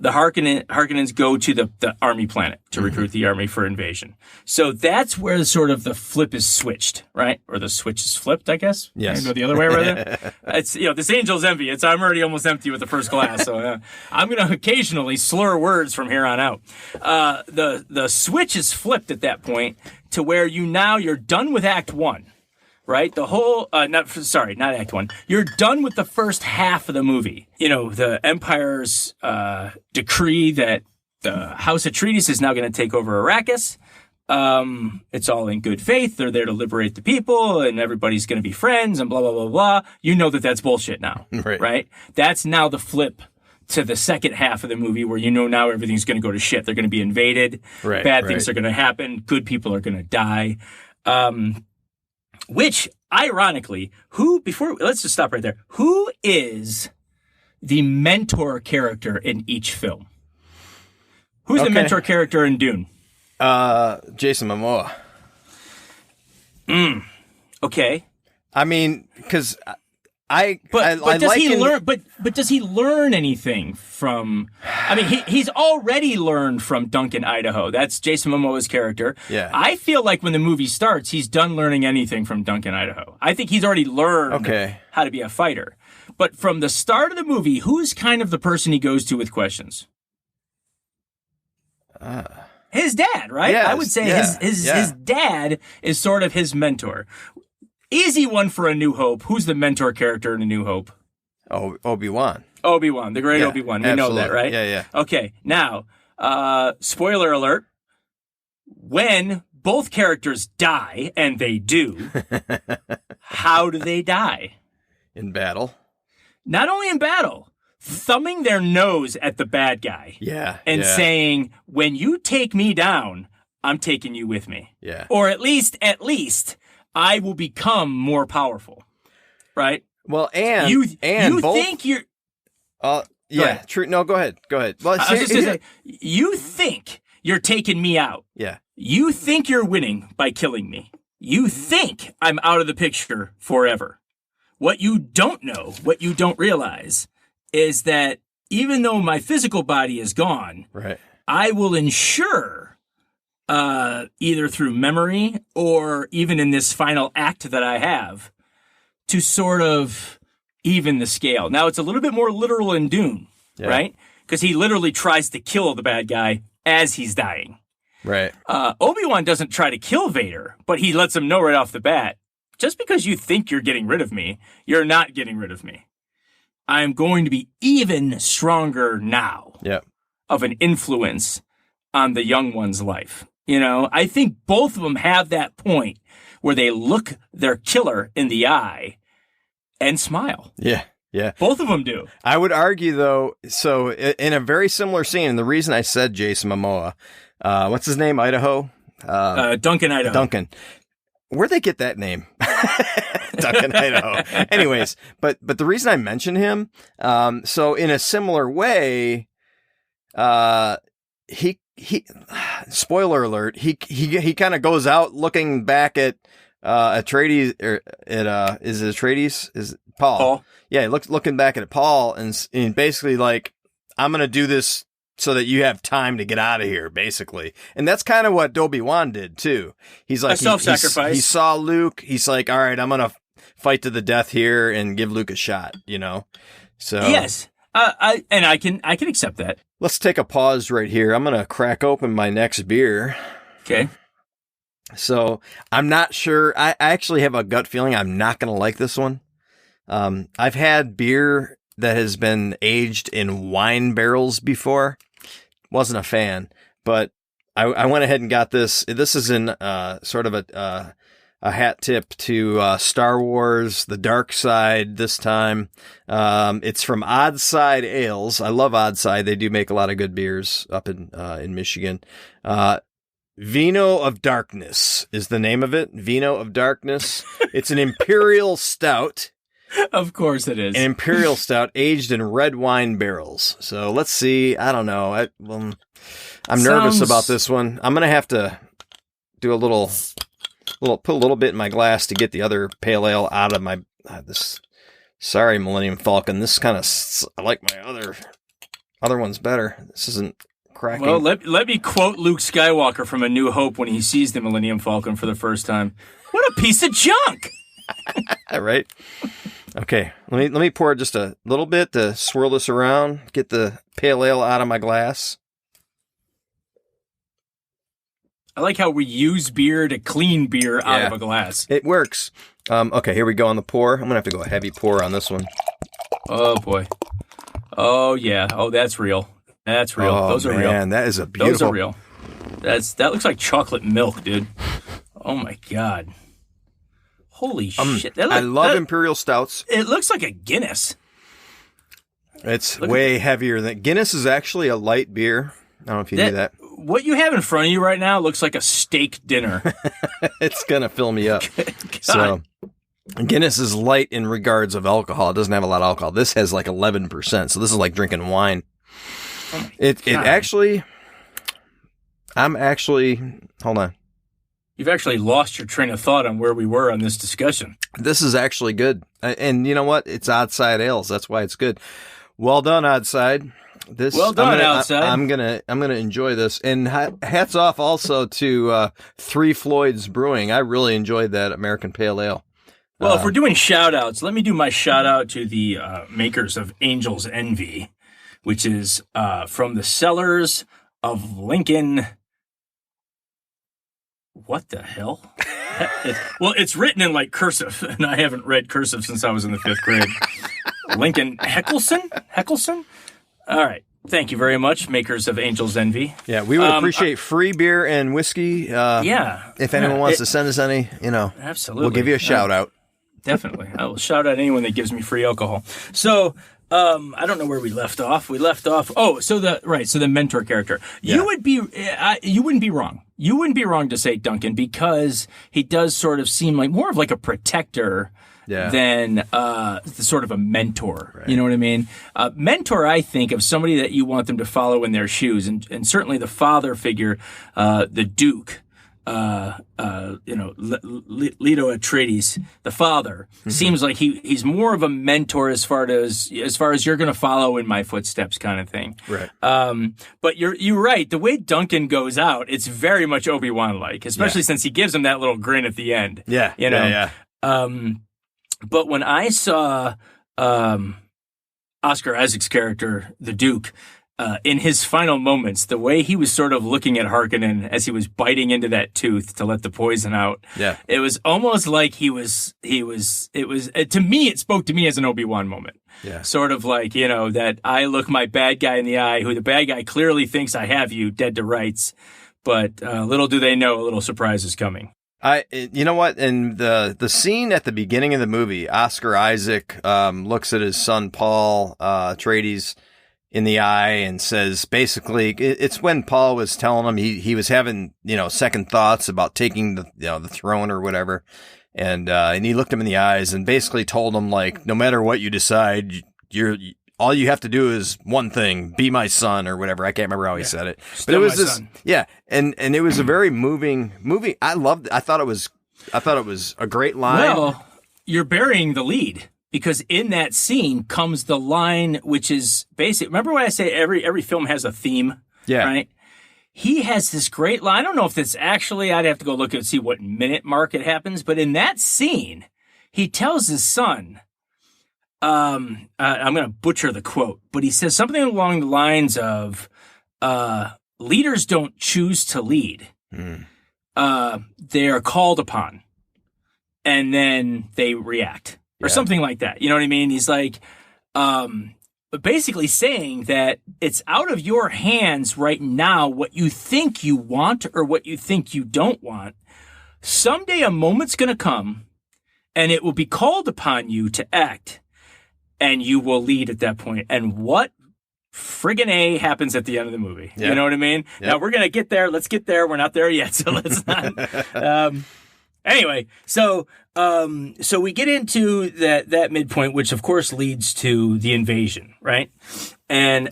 The Harkonnens go to the army planet to recruit the army for invasion. So that's where sort of the flip is switched, right? Or the switch is flipped, I guess.
Yes.
Go the other way rather. It's, this angel's envy. I'm already almost empty with the first glass. So I'm going to occasionally slur words from here on out. The switch is flipped at that point to where you're done with Act 1. Right? The whole, not Act 1. You're done with the first half of the movie. The Empire's decree that the House Atreides is now going to take over Arrakis. It's all in good faith. They're there to liberate the people, and everybody's going to be friends, and blah, blah, blah, blah. You know that that's bullshit now. Right? That's now the flip to the second half of the movie where now everything's going to go to shit. They're going to be invaded. Bad things are going to happen. Good people are going to die. Which, ironically, let's just stop right there. Who is the mentor character in each film? Who's the mentor character in Dune?
Jason Momoa.
Okay.
I mean, because
does he learn anything from? I mean, he's already learned from Duncan, Idaho. That's Jason Momoa's character.
Yeah.
I feel like when the movie starts, he's done learning anything from Duncan, Idaho. I think he's already learned how to be a fighter. But from the start of the movie, who's kind of the person he goes to with questions? His dad, right?
Yes,
I would say his dad is sort of his mentor. Easy one for A New Hope. Who's the mentor character in A New Hope?
Obi-Wan.
Obi-Wan, the great Obi-Wan. We know that, right?
Yeah.
Okay, now, spoiler alert. When both characters die, and they do, how do they die?
In battle.
Not only in battle, thumbing their nose at the bad guy.
Yeah.
And saying, "When you take me down, I'm taking you with me."
Yeah.
Or at least, I will become more powerful. Right?
Well, and both,
think you're...
yeah, true. No, go ahead. Well,
I was just going to say, you think you're taking me out.
Yeah.
You think you're winning by killing me. You think I'm out of the picture forever. What you don't know, what you don't realize, is that even though my physical body is gone,
Right.
I will ensure, either through memory or even in this final act that I have, to sort of even the scale. Now, it's a little bit more literal in Dune, right? Because he literally tries to kill the bad guy as he's dying.
Right.
Obi-Wan doesn't try to kill Vader, but he lets him know right off the bat, just because you think you're getting rid of me, you're not getting rid of me. I'm going to be even stronger now of an influence on the young one's life. I think both of them have that point where they look their killer in the eye and smile.
Yeah. Yeah.
Both of them do.
I would argue, though, so in a very similar scene, and the reason I said Jason Momoa, what's his name? Idaho?
Duncan Idaho.
Duncan. Where'd they get that name? Duncan Idaho. Anyways, but the reason I mentioned him, so in a similar way, he spoiler alert, he kind of goes out looking back at Atreides, or is it Atreides? Is it Paul? Yeah, looking back at Paul and basically like, I'm gonna do this so that you have time to get out of here, basically. And that's kind of what Obi-Wan did too. He's like,
self-sacrifice.
He saw Luke. He's like, all right, I'm going to fight to the death here and give Luke a shot, So
yes. I can accept that.
Let's take a pause right here. I'm going to crack open my next beer.
Okay.
So I'm not sure. I actually have a gut feeling I'm not going to like this one. I've had beer that has been aged in wine barrels before. Wasn't a fan, but I went ahead and got this. This is in sort of a hat tip to Star Wars, The Dark Side this time. It's from Odd Side Ales. I love Odd Side. They do make a lot of good beers up in Michigan. Vino of Darkness is the name of it. Vino of Darkness. It's an imperial stout.
Of course it is.
An imperial stout aged in red wine barrels. So let's see. I don't know. I'm nervous about this one. I'm going to have to do put a little bit in my glass to get the other pale ale out of my, this. Sorry, Millennium Falcon. This kind of, I like my other one's better. This isn't cracking.
Well, let me quote Luke Skywalker from A New Hope when he sees the Millennium Falcon for the first time. What a piece of junk!
Right? Okay, let me pour just a little bit to swirl this around, get the pale ale out of my glass.
I like how we use beer to clean beer out of a glass.
It works. Okay, here we go on the pour. I'm going to have to go a heavy pour on this one.
Oh, boy. Oh, yeah. Oh, that's real. That's real.
Oh,
those are real.
Man, that is a beautiful.
Those are real. That looks like chocolate milk, dude. Oh, my God. Holy shit.
I love Imperial Stouts.
It looks like a Guinness.
It's way heavier than... Guinness is actually a light beer. I don't know if you knew that.
What you have in front of you right now looks like a steak dinner.
It's going to fill me up. So Guinness is light in regards of alcohol. It doesn't have a lot of alcohol. This has like 11%. So this is like drinking wine. Oh it actually... Hold on.
You've actually lost your train of thought on where we were on this discussion.
This is actually good. And you know what? It's Odd Side Ales. That's why it's good. Well done, Odd Side.
Well done, Outside.
I'm gonna enjoy this. And hats off also to Three Floyds Brewing. I really enjoyed that American Pale Ale.
Well, if we're doing shout-outs, let me do my shout-out to the makers of Angel's Envy, which is from the cellars of Lincoln... What the hell? Well, it's written in like cursive, and I haven't read cursive since I was in the 5th grade. Lincoln Heckelson? All right. Thank you very much, makers of Angel's Envy.
Yeah, we would appreciate free beer and whiskey. If anyone wants to send us any,
absolutely,
we'll give you a shout out.
Definitely. I will shout out anyone that gives me free alcohol. So, I don't know where we left off. So the mentor character. Yeah. You wouldn't be wrong. You wouldn't be wrong to say Duncan, because he does sort of seem like more of like a protector than sort of a mentor. Right. You know what I mean? Mentor, I think, of somebody that you want them to follow in their shoes, and certainly the father figure, the Duke, Leto Atreides, the father, seems like he's more of a mentor as far as you're going to follow in my footsteps kind of thing.
Right.
But you're right. The way Duncan goes out, it's very much Obi-Wan like, especially since he gives him that little grin at the end.
Yeah.
Yeah. But when I saw Oscar Isaac's character, the Duke, in his final moments, the way he was sort of looking at Harkonnen as he was biting into that tooth to let the poison out, it was almost like to me, it spoke to me as an Obi-Wan moment.
Yeah.
Sort of like, that I look my bad guy in the eye, who the bad guy clearly thinks I have you dead to rights, but little do they know a little surprise is coming.
You know what? In the scene at the beginning of the movie, Oscar Isaac looks at his son Paul Atreides in the eye and says, basically, it's when Paul was telling him he was having second thoughts about taking the throne or whatever, and he looked him in the eyes and basically told him, like, no matter what you decide, all you have to do is one thing: be my son, or whatever. I can't remember how he said it, but it was this, son. And it was a very moving movie. I loved it. I thought it was a great line.
Well, you're burying the lead, because in that scene comes the line, which is basic. Remember when I say every film has a theme?
Yeah.
Right? He has this great line. I don't know if it's actually, I'd have to go look and see what minute mark it happens, but in that scene, he tells his son, I'm going to butcher the quote, but he says something along the lines of, leaders don't choose to lead. They are called upon, and then they react, or something like that. You know what I mean? He's like, basically saying that it's out of your hands right now what you think you want or what you think you don't want. Someday a moment's going to come, and it will be called upon you to act, and you will lead at that point. And what friggin' A happens at the end of the movie? You know what I mean? Now we're going to get there. Let's get there. We're not there yet, so let's not. Anyway, so we get into that midpoint, which of course leads to the invasion, right? And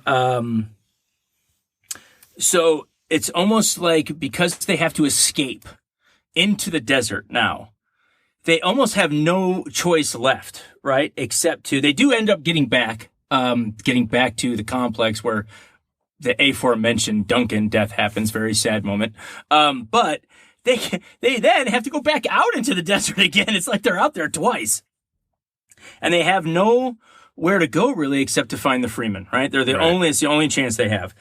so it's almost like, because they have to escape into the desert now, they almost have no choice left, right? Except they do end up getting back to the complex where the aforementioned Duncan death happens. Very sad moment. But they then have to go back out into the desert again. It's like they're out there twice, and they have nowhere to go really except to find the Freeman, right? It's the only chance they have.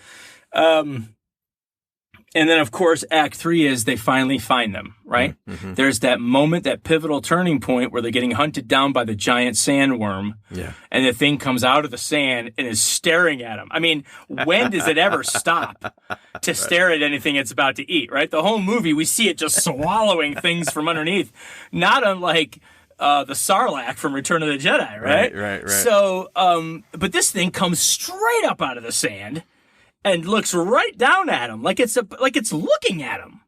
And then, of course, Act 3 is they finally find them, right? Mm-hmm. There's that moment, that pivotal turning point where they're getting hunted down by the giant sandworm. Yeah. And the thing comes out of the sand and is staring at them. I mean, when does it ever stop to stare at anything it's about to eat, right? The whole movie, we see it just swallowing things from underneath, not unlike the Sarlacc from Return of the Jedi, right?
Right.
So, but this thing comes straight up out of the sand and looks right down at him, like it's looking at him.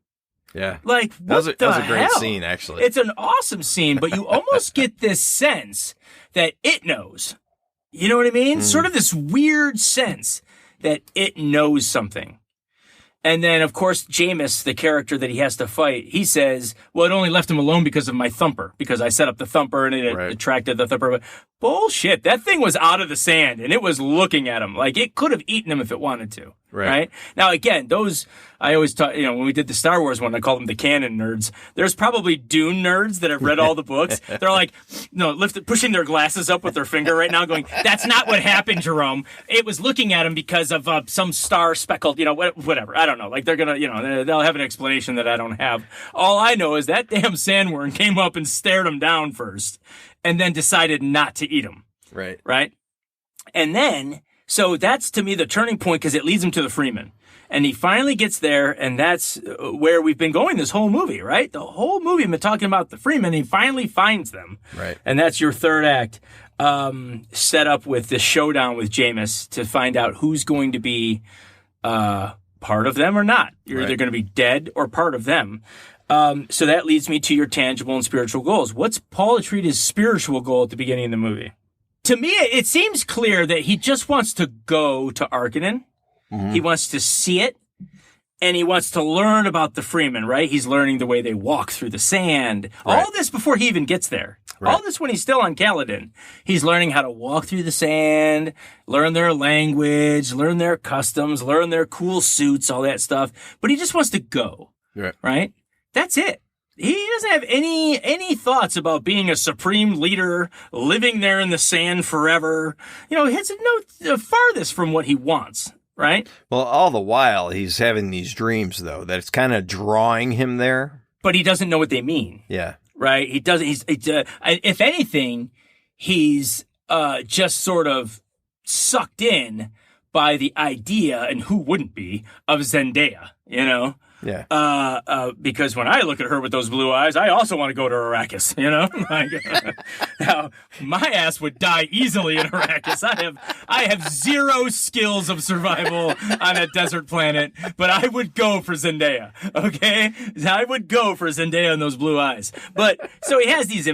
Yeah,
like
that was a great
hell?
scene, actually.
It's an awesome scene, but you almost get this sense that it knows. You know what I mean? Sort of this weird sense that it knows something. And then, of course, Jameis, the character that he has to fight, he says, well, it only left him alone because of my thumper, because I set up the thumper and it attracted the thumper. But bullshit, that thing was out of the sand and it was looking at him like it could have eaten him if it wanted to. Right? Now, again, those, I always taught, when we did the Star Wars one, I called them the canon nerds. There's probably Dune nerds that have read all the books. They're like, pushing their glasses up with their finger right now going, that's not what happened, Jerome. It was looking at him because of some star speckled, whatever. I don't know. Like they're going to, they'll have an explanation that I don't have. All I know is that damn sandworm came up and stared him down first and then decided not to eat him. Right. And then, so that's to me the turning point because it leads him to the Freeman. And he finally gets there, and that's where we've been going this whole movie, right? The whole movie I've been talking about the Freeman, and he finally finds them. Right. And that's your third act, set up with this showdown with Jameis to find out who's going to be part of them or not. You're either going to be dead or part of them. So that leads me to your tangible and spiritual goals. What's Paul Atreides' spiritual goal at the beginning of the movie? To me, it seems clear that he just wants to go to Harkonnen. Mm-hmm. He wants to see it, and he wants to learn about the Freeman, right? He's learning the way they walk through the sand. Right. All this before he even gets there. Right. All this when he's still on Caladan. He's learning how to walk through the sand, learn their language, learn their customs, learn their cool suits, all that stuff. But he just wants to go. Right? That's it. He doesn't have any thoughts about being a supreme leader, living there in the sand forever. It's no farthest from what he wants. Right?
Well, all the while, he's having these dreams, though, that it's kind of drawing him there.
But he doesn't know what they mean.
Yeah.
Right? He doesn't. If anything, he's just sort of sucked in by the idea, and who wouldn't be, of Zendaya,
Yeah.
Because when I look at her with those blue eyes, I also want to go to Arrakis, Now, my ass would die easily in Arrakis. I have zero skills of survival on a desert planet, but I would go for Zendaya, okay? I would go for Zendaya and those blue eyes. But, so he has these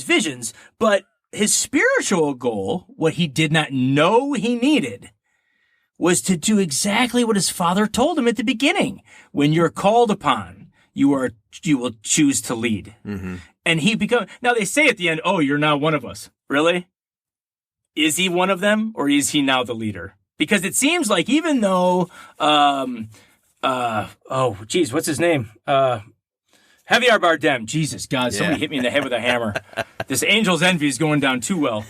visions, but his spiritual goal, what he did not know he needed, was to do exactly what his father told him at the beginning. When you're called upon, you will choose to lead. Mm-hmm. And now they say at the end, oh, you're now one of us. Really? Is he one of them, or is he now the leader? Because it seems like even though, what's his name? Javier Bardem. Jesus, God, somebody hit me in the head with a hammer. This Angel's Envy is going down too well.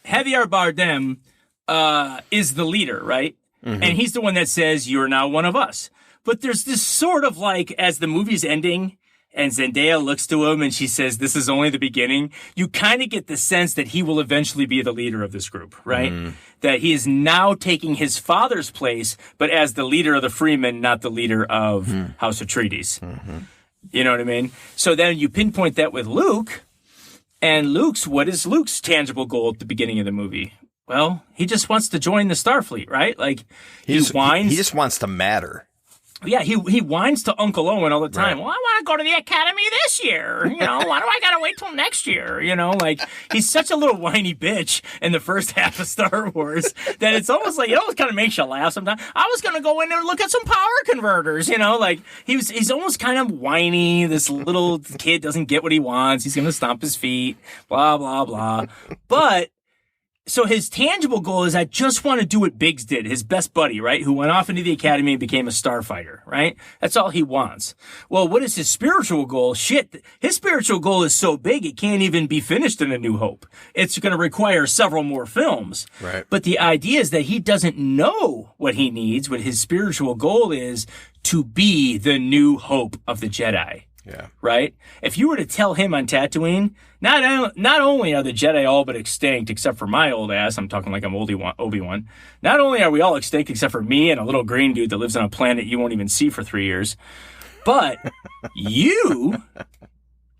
Javier Bardem is the leader, right? Mm-hmm. And he's the one that says, you're now one of us. But there's this sort of as the movie's ending and Zendaya looks to him and she says, this is only the beginning, you kind of get the sense that he will eventually be the leader of this group, right? Mm. That he is now taking his father's place, but as the leader of the Freemen, not the leader of House Atreides. Mm-hmm. You know what I mean? So then you pinpoint that with Luke, and what is Luke's tangible goal at the beginning of the movie? Well, he just wants to join the Starfleet, right? He whines.
He just wants to matter.
Yeah, he whines to Uncle Owen all the time. Right. Well, I want to go to the academy this year. Why do I got to wait till next year? He's such a little whiny bitch in the first half of Star Wars that it's almost it almost kind of makes you laugh sometimes. I was going to go in there and look at some power converters, he's almost kind of whiny. This little kid doesn't get what he wants. He's going to stomp his feet, blah, blah, blah. But so his tangible goal is, I just want to do what Biggs did, his best buddy, right? Who went off into the academy and became a starfighter, right? That's all he wants. Well, what is his spiritual goal? Shit, his spiritual goal is so big it can't even be finished in A New Hope. It's going to require several more films.
Right.
But the idea is that he doesn't know what he needs. What his spiritual goal is to be the new hope of the Jedi.
Yeah.
Right? If you were to tell him on Tatooine, not only are the Jedi all but extinct, except for my old ass, I'm talking like I'm Obi-Wan, not only are we all extinct except for me and a little green dude that lives on a planet you won't even see for 3 years, but you,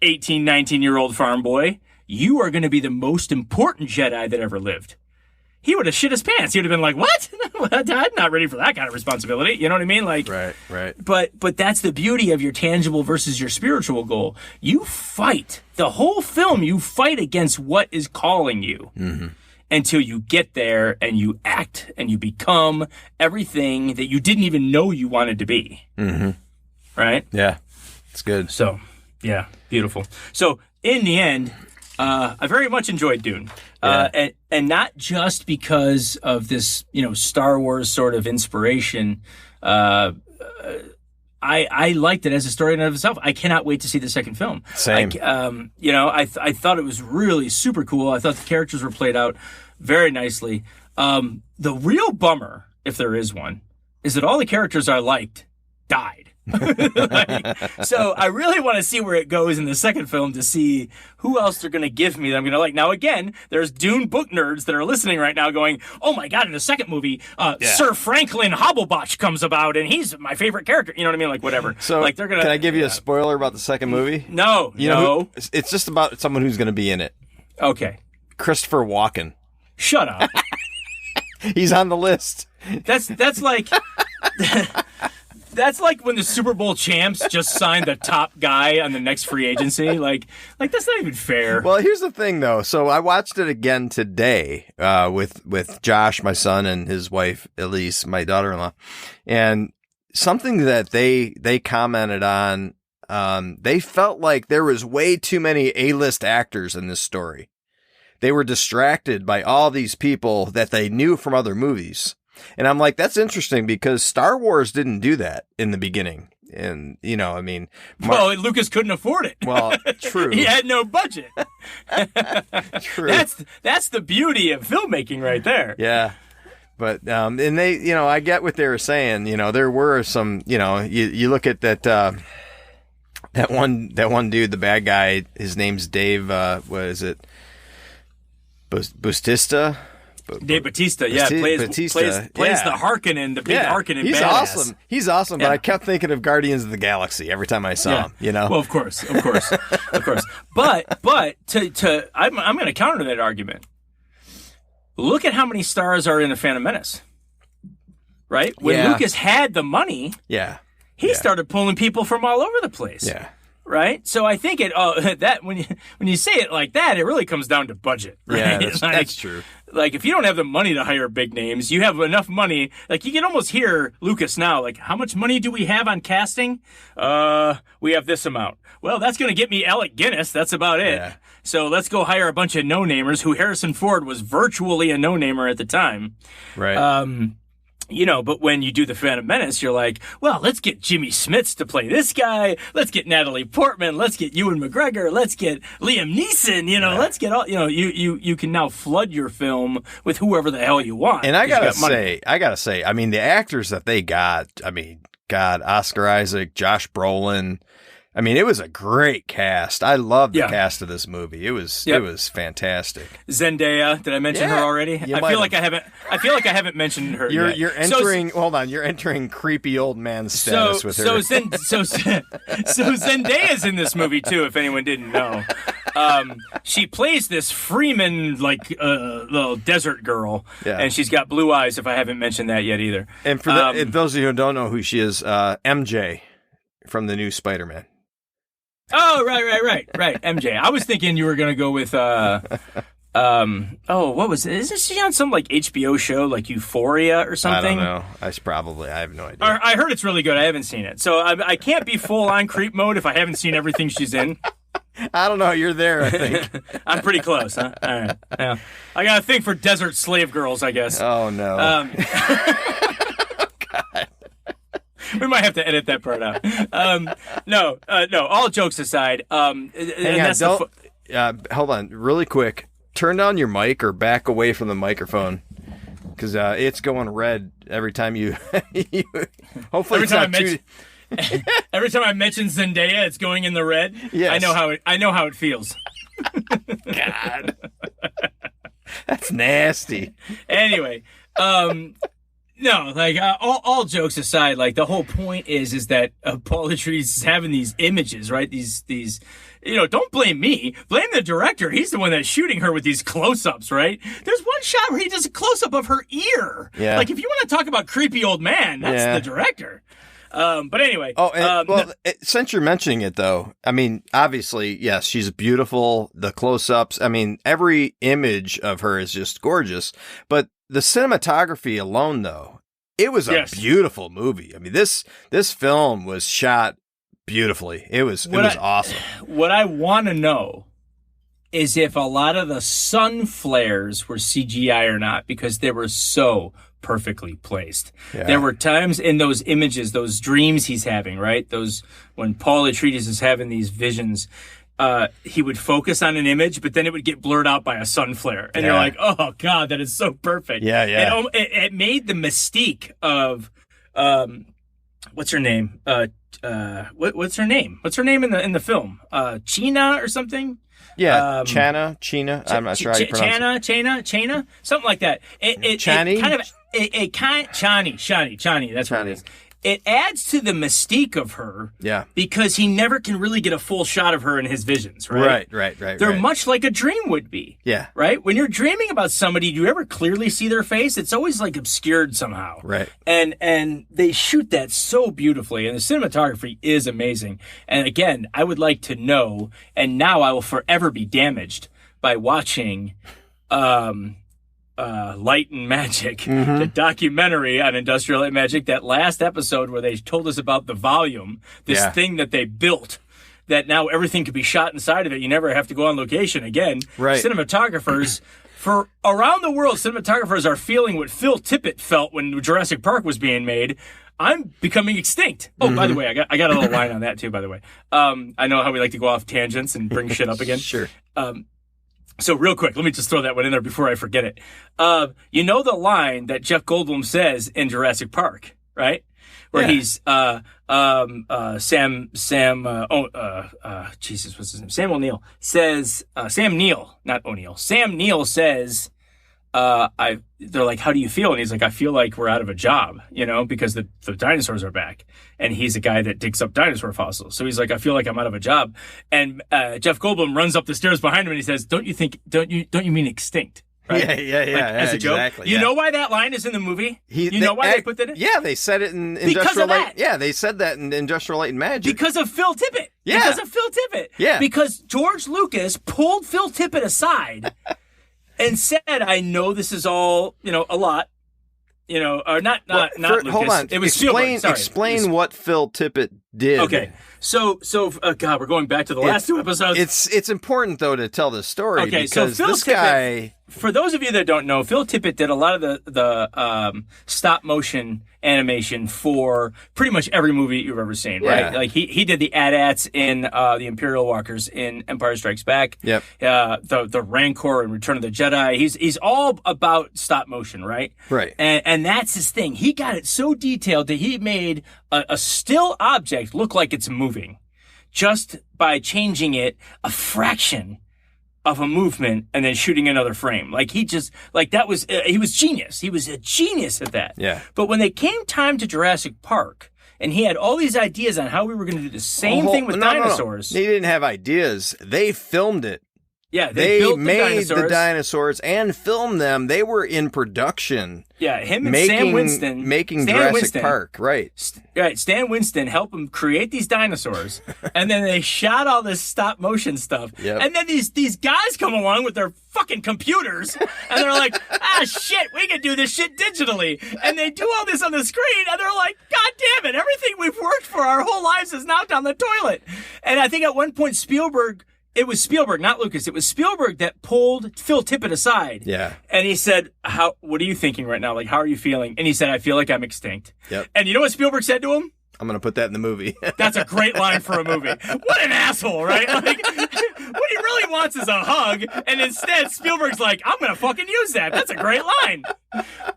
18, 19-year-old farm boy, you are going to be the most important Jedi that ever lived. He would have shit his pants. He would have been like, what? I'm not ready for that kind of responsibility. You know what I mean?
Right.
But that's the beauty of your tangible versus your spiritual goal. You fight. The whole film, you fight against what is calling you until you get there and you act and you become everything that you didn't even know you wanted to be. Mm-hmm. Right?
Yeah. It's good.
So, yeah, beautiful. So, in the end, I very much enjoyed Dune.
Yeah.
And not just because of this, Star Wars sort of inspiration. I liked it as a story in and of itself. I cannot wait to see the second film.
Same.
I thought it was really super cool. I thought the characters were played out very nicely. The real bummer, if there is one, is that all the characters I liked died. So I really want to see where it goes in the second film to see who else they're going to give me that I'm going to like. Now, again, there's Dune book nerds that are listening right now going, oh my God, in the second movie, Sir Franklin Hobblebotch comes about and he's my favorite character. You know what I mean? Like, whatever.
So
they're gonna,
can I give you a spoiler about the second movie?
No.
It's just about someone who's going to be in it.
Okay.
Christopher Walken.
Shut up.
He's on the list.
That's like... That's like when the Super Bowl champs just signed the top guy on the next free agency. Like that's not even fair.
Well, here's the thing, though. So I watched it again today with Josh, my son, and his wife, Elise, my daughter-in-law. And something that they commented on, they felt like there was way too many A-list actors in this story. They were distracted by all these people that they knew from other movies. And I'm like, that's interesting because Star Wars didn't do that in the beginning. And, I mean...
well, Lucas couldn't afford it.
Well, true.
He had no budget.
True.
That's the beauty of filmmaking right there.
Yeah. But, and they, I get what they were saying. There were some, you look at that one dude, the bad guy, his name's Dave, what is it? Bautista?
Dave Bautista, yeah, plays the Harkonnen, the big Harkonnen
he's
badass.
Awesome. He's awesome, but I kept thinking of Guardians of the Galaxy every time I saw him,
Well, of course. But I'm going to counter that argument. Look at how many stars are in The Phantom Menace, right? When Lucas had the money, he started pulling people from all over the place.
Yeah.
Right, so I think that when you say it like that, it really comes down to budget. Right?
Yeah, that's true.
Like if you don't have the money to hire big names, you have enough money. Like you can almost hear Lucas now. Like, how much money do we have on casting? We have this amount. Well, that's going to get me Alec Guinness. That's about it.
Yeah.
So let's go hire a bunch of no-namers. Who Harrison Ford was virtually a no-namer at the time.
Right.
But when you do The Phantom Menace, you're like, well, let's get Jimmy Smits to play this guy. Let's get Natalie Portman. Let's get Ewan McGregor. Let's get Liam Neeson. Let's get all, you can now flood your film with whoever the hell you want.
And I gotta say, I mean, the actors that they got, God, Oscar Isaac, Josh Brolin. I mean, it was a great cast. I loved the cast of this movie. It was fantastic.
Zendaya, did I mention her already? I feel like I haven't mentioned her.
You're entering. Hold on, you're entering creepy old man status with her.
So Zendaya's in this movie too. If anyone didn't know, she plays this Freeman little desert girl, and she's got blue eyes. If I haven't mentioned that yet either.
And for those of you who don't know who she is, MJ from the new Spider-Man.
Oh, right. MJ. I was thinking you were going to go with, what was it? Isn't she on some HBO show like Euphoria or something?
I don't know. I have no idea.
I heard it's really good. I haven't seen it. So I can't be full on creep mode if I haven't seen everything she's in.
I don't know. You're there, I think.
I'm pretty close, huh? All right. Yeah. I got a thing for desert slave girls, I guess.
Oh, no.
God. We might have to edit that part out. No. All jokes aside,
hang on, hold on, really quick. Turn down your mic or back away from the microphone because it's going red every time you. Hopefully,
every time I mention Zendaya, it's going in the red.
Yes.
I know how it feels.
God, that's nasty.
Anyway. No, all jokes aside, the whole point is that Paul Atreides is having these images, right? These don't blame me, blame the director. He's the one that's shooting her with these close-ups, right? There's one shot where he does a close-up of her ear. Yeah. If you want to talk about creepy old man, that's the director. But anyway.
Since you're mentioning it, though, I mean, obviously, yes, she's beautiful. The close-ups, I mean, every image of her is just gorgeous. But the cinematography alone, though, it was a beautiful movie. I mean, this film was shot beautifully. It was awesome.
What I want to know is if a lot of the sun flares were CGI or not, because they were so perfectly placed. Yeah. There were times in those images, those dreams he's having, right? Those when Paul Atreides is having these visions, he would focus on an image, but then it would get blurred out by a sun flare. And you're like, oh, God, that is so perfect.
Yeah.
It made the mystique of, what's her name? What's her name? What's her name in the film? China or something?
Yeah, China. I'm not sure how you pronounce it.
China, something like that.
Chani?
Chani. That's what it is. It adds to the mystique of her, because he never can really get a full shot of her in his visions, right?
Right.
They're much like a dream would be.
Yeah.
Right? When you're dreaming about somebody, do you ever clearly see their face? It's always obscured somehow.
Right.
And they shoot that so beautifully, and the cinematography is amazing. And again, I would like to know, and now I will forever be damaged by watching Light and Magic, the documentary on Industrial Light and Magic, that last episode where they told us about the volume, this thing that they built, that now everything could be shot inside of it. You never have to go on location again.
Right.
Cinematographers, for around the world, cinematographers are feeling what Phil Tippett felt when Jurassic Park was being made. I'm becoming extinct. Oh, by the way, I got a little line on that too, by the way. I know how we like to go off tangents and bring shit up again.
Sure.
So real quick, let me just throw that one in there before I forget it. You know the line that Jeff Goldblum says in Jurassic Park, right? Where he's Jesus, what's his name? Sam O'Neill says Sam Neill, not O'Neill. Sam Neill says, they're like, how do you feel? And he's like, I feel like we're out of a job, because the dinosaurs are back. And he's a guy that digs up dinosaur fossils. So he's like, I feel like I'm out of a job. And Jeff Goldblum runs up the stairs behind him and he says, don't you mean extinct? Right?
Yeah.
As a joke.
Exactly.
You know why that line is in the movie? Know why they put that in?
Yeah, they said it in Industrial Light. Yeah, they said that in Industrial Light and Magic.
Because of Phil Tippett.
Yeah.
Because of Phil Tippett. Yeah. Because George Lucas pulled Phil Tippett aside and said, I know this is all, a lot. Or not Lucas.
Hold on.
It was Spielberg. Sorry.
Explain what Phil Tippett did.
Okay. So, God, we're going back to the last two episodes.
It's important though to tell the story.
Okay,
because
so Phil
this
Tippett,
guy.
For those of you that don't know, Phil Tippett did a lot of the stop motion animation for pretty much every movie you've ever seen, right? Like he did the AT-ATs in the Imperial Walkers in Empire Strikes Back.
Yep.
The Rancor in Return of the Jedi. He's all about stop motion, right?
Right.
And that's his thing. He got it so detailed that he made a still object look like it's moving just by changing it a fraction of a movement and then shooting another frame. Like he was genius. He was a genius at that.
Yeah.
But when they came time to Jurassic Park and he had all these ideas on how we were going to do the same thing with dinosaurs.
No. He didn't have ideas. They filmed it.
Yeah,
they
built
made the dinosaurs and filmed them. They were in production.
Yeah, him and Stan Winston.
Making Jurassic Park, right.
Right, Stan Winston helped him create these dinosaurs. And then they shot all this stop motion stuff. Yep. And then these guys come along with their fucking computers. And they're like, shit, we can do this shit digitally. And they do all this on the screen. And they're like, God damn it, everything we've worked for our whole lives is now down the toilet. And I think at one point it was Spielberg, not Lucas. It was Spielberg that pulled Phil Tippett aside.
Yeah.
And he said, what are you thinking right now? Like, how are you feeling? And he said, I feel like I'm extinct.
Yep.
And you know what Spielberg said to him?
I'm going to put that in the movie.
That's a great line for a movie. What an asshole, right? Like, what he really wants is a hug. And instead, Spielberg's like, I'm going to fucking use that. That's a great line.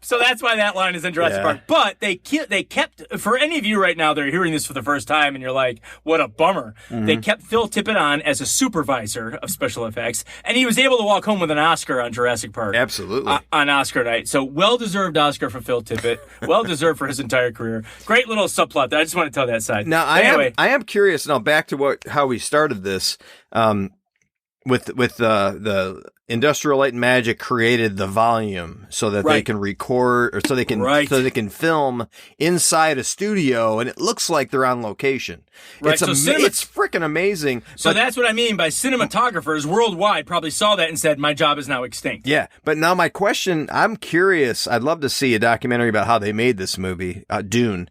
So that's why that line is in Jurassic Park. But they kept, for any of you right now that are hearing this for the first time and you're like, what a bummer. Mm-hmm. They kept Phil Tippett on as a supervisor of special effects. And he was able to walk home with an Oscar on Jurassic Park.
Absolutely.
On Oscar night. So well-deserved Oscar for Phil Tippett. Well-deserved for his entire career. Great little subplot there. I just want to tell that side.
Now, I am curious, now back to how we started this, with the Industrial Light and Magic created the volume so that they can record, or so they can film inside a studio, and it looks like they're on location. Right. It's freaking amazing.
So that's what I mean by cinematographers worldwide probably saw that and said, my job is now extinct.
Yeah. But now my question, I'm curious. I'd love to see a documentary about how they made this movie, Dune.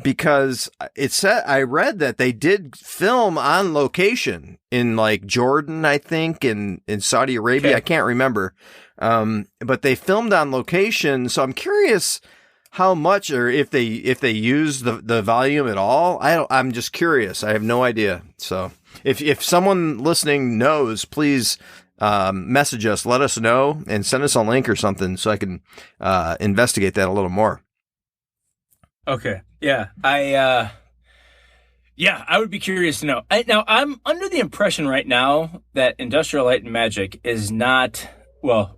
Because I read that they did film on location in like Jordan, I think, in Saudi Arabia. Okay. I can't remember. But they filmed on location. So I'm curious how much, or if they used the volume at all. I'm just curious. I have no idea. So if someone listening knows, please message us, let us know, and send us a link or something so I can investigate that a little more.
Okay. Yeah. I would be curious to know. Now, I'm under the impression right now that Industrial Light and Magic is not,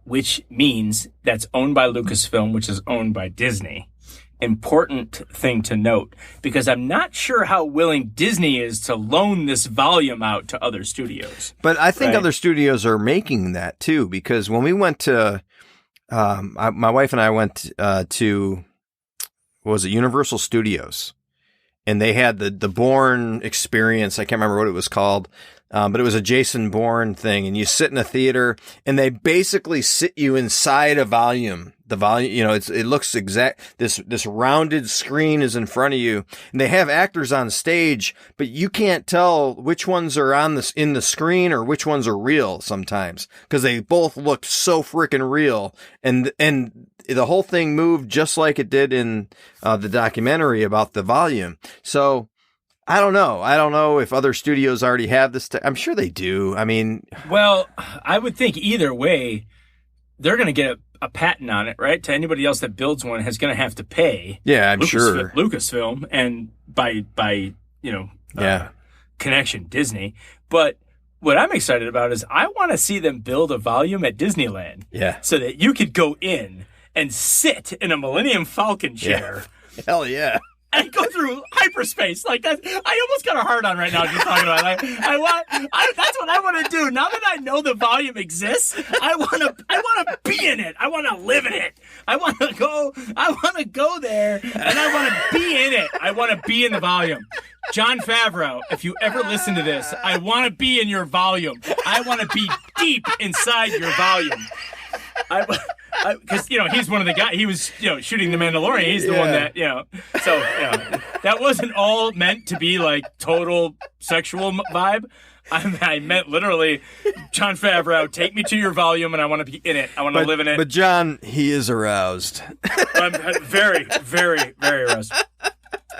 which means that's owned by Lucasfilm, which is owned by Disney. Important thing to note, because I'm not sure how willing Disney is to loan this volume out to other studios.
But I think other studios are making that too, because when we went to, my wife and I went to, what was it, Universal Studios. and they had the Bourne experience. I can't remember what it was called. But it was a Jason Bourne thing, and you sit in a theater and they basically sit you inside a volume. The volume, you know, it looks exact. This rounded screen is in front of you, and they have actors on stage, but you can't tell which ones are in the screen or which ones are real sometimes, because they both looked so freaking real. And the whole thing moved just like it did in, the documentary about the volume. So, I don't know. I don't know if other studios already have this. I'm sure they do. I mean,
well, I would think either way, they're going to get a patent on it, right? To anybody else that builds one is going to have to pay.
Yeah, I'm sure.
Lucasfilm, and by connection, Disney. But what I'm excited about is I want to see them build a volume at Disneyland.
Yeah.
So that you could go in and sit in a Millennium Falcon chair.
Yeah. Hell yeah.
And go through hyperspace like that. I almost got a hard on right now just talking about it. That's what I want to do. Now that I know the volume exists, I want to be in it. I want to live in it. I want to go there, and I want to be in it. I want to be in the volume. Jon Favreau, if you ever listen to this, I want to be in your volume. I want to be deep inside your volume. Because, he's one of the guys, he was, shooting The Mandalorian. He's the one that, so, that wasn't all meant to be like total sexual vibe. I meant literally, Jon Favreau, take me to your volume and I want to be in it. I want to live in it.
But John, he is aroused.
I'm very, very, very aroused.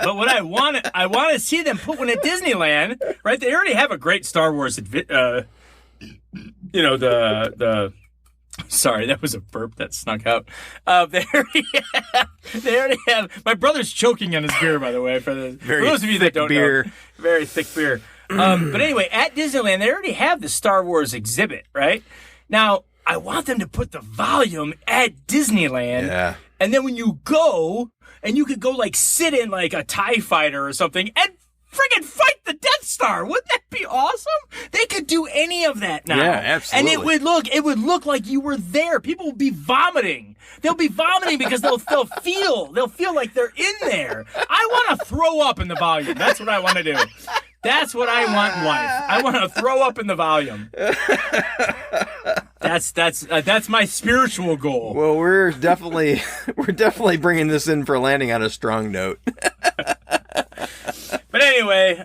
But what I want to see them put one at Disneyland, right? They already have a great Star Wars, Sorry, that was a burp that snuck out. They already have. My brother's choking on his beer, by the way. For those of you that don't know, very thick beer. But anyway, at Disneyland, they already have the Star Wars exhibit, right? Now, I want them to put the volume at Disneyland, and then when you go, and you could go like sit in like a TIE fighter or something, and friggin' fight the Death Star. Wouldn't that be awesome? They could do any of that now.
Yeah, absolutely.
And it would look like you were there. People would be vomiting. They'll be vomiting because they'll feel like they're in there. I want to throw up in the volume. That's what I want to do. That's what I want in life. I want to throw up in the volume. That's my spiritual goal.
Well, we're definitely bringing this in for landing on a strong note.
But anyway,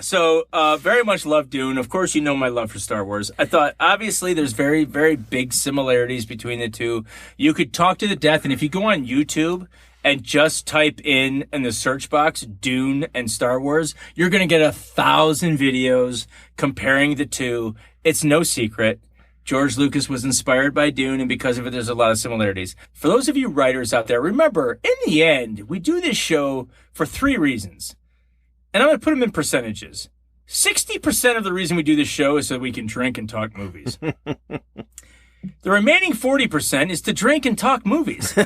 so very much love Dune. Of course, you know my love for Star Wars. I thought, obviously, there's very, very big similarities between the two. You could talk to the death, and if you go on YouTube and just type in the search box Dune and Star Wars, you're going to get 1,000 videos comparing the two. It's no secret. George Lucas was inspired by Dune, and because of it, there's a lot of similarities. For those of you writers out there, remember, in the end, we do this show for 3 reasons. And I'm going to put them in percentages. 60% of the reason we do this show is so we can drink and talk movies. The remaining 40% is to drink and talk movies.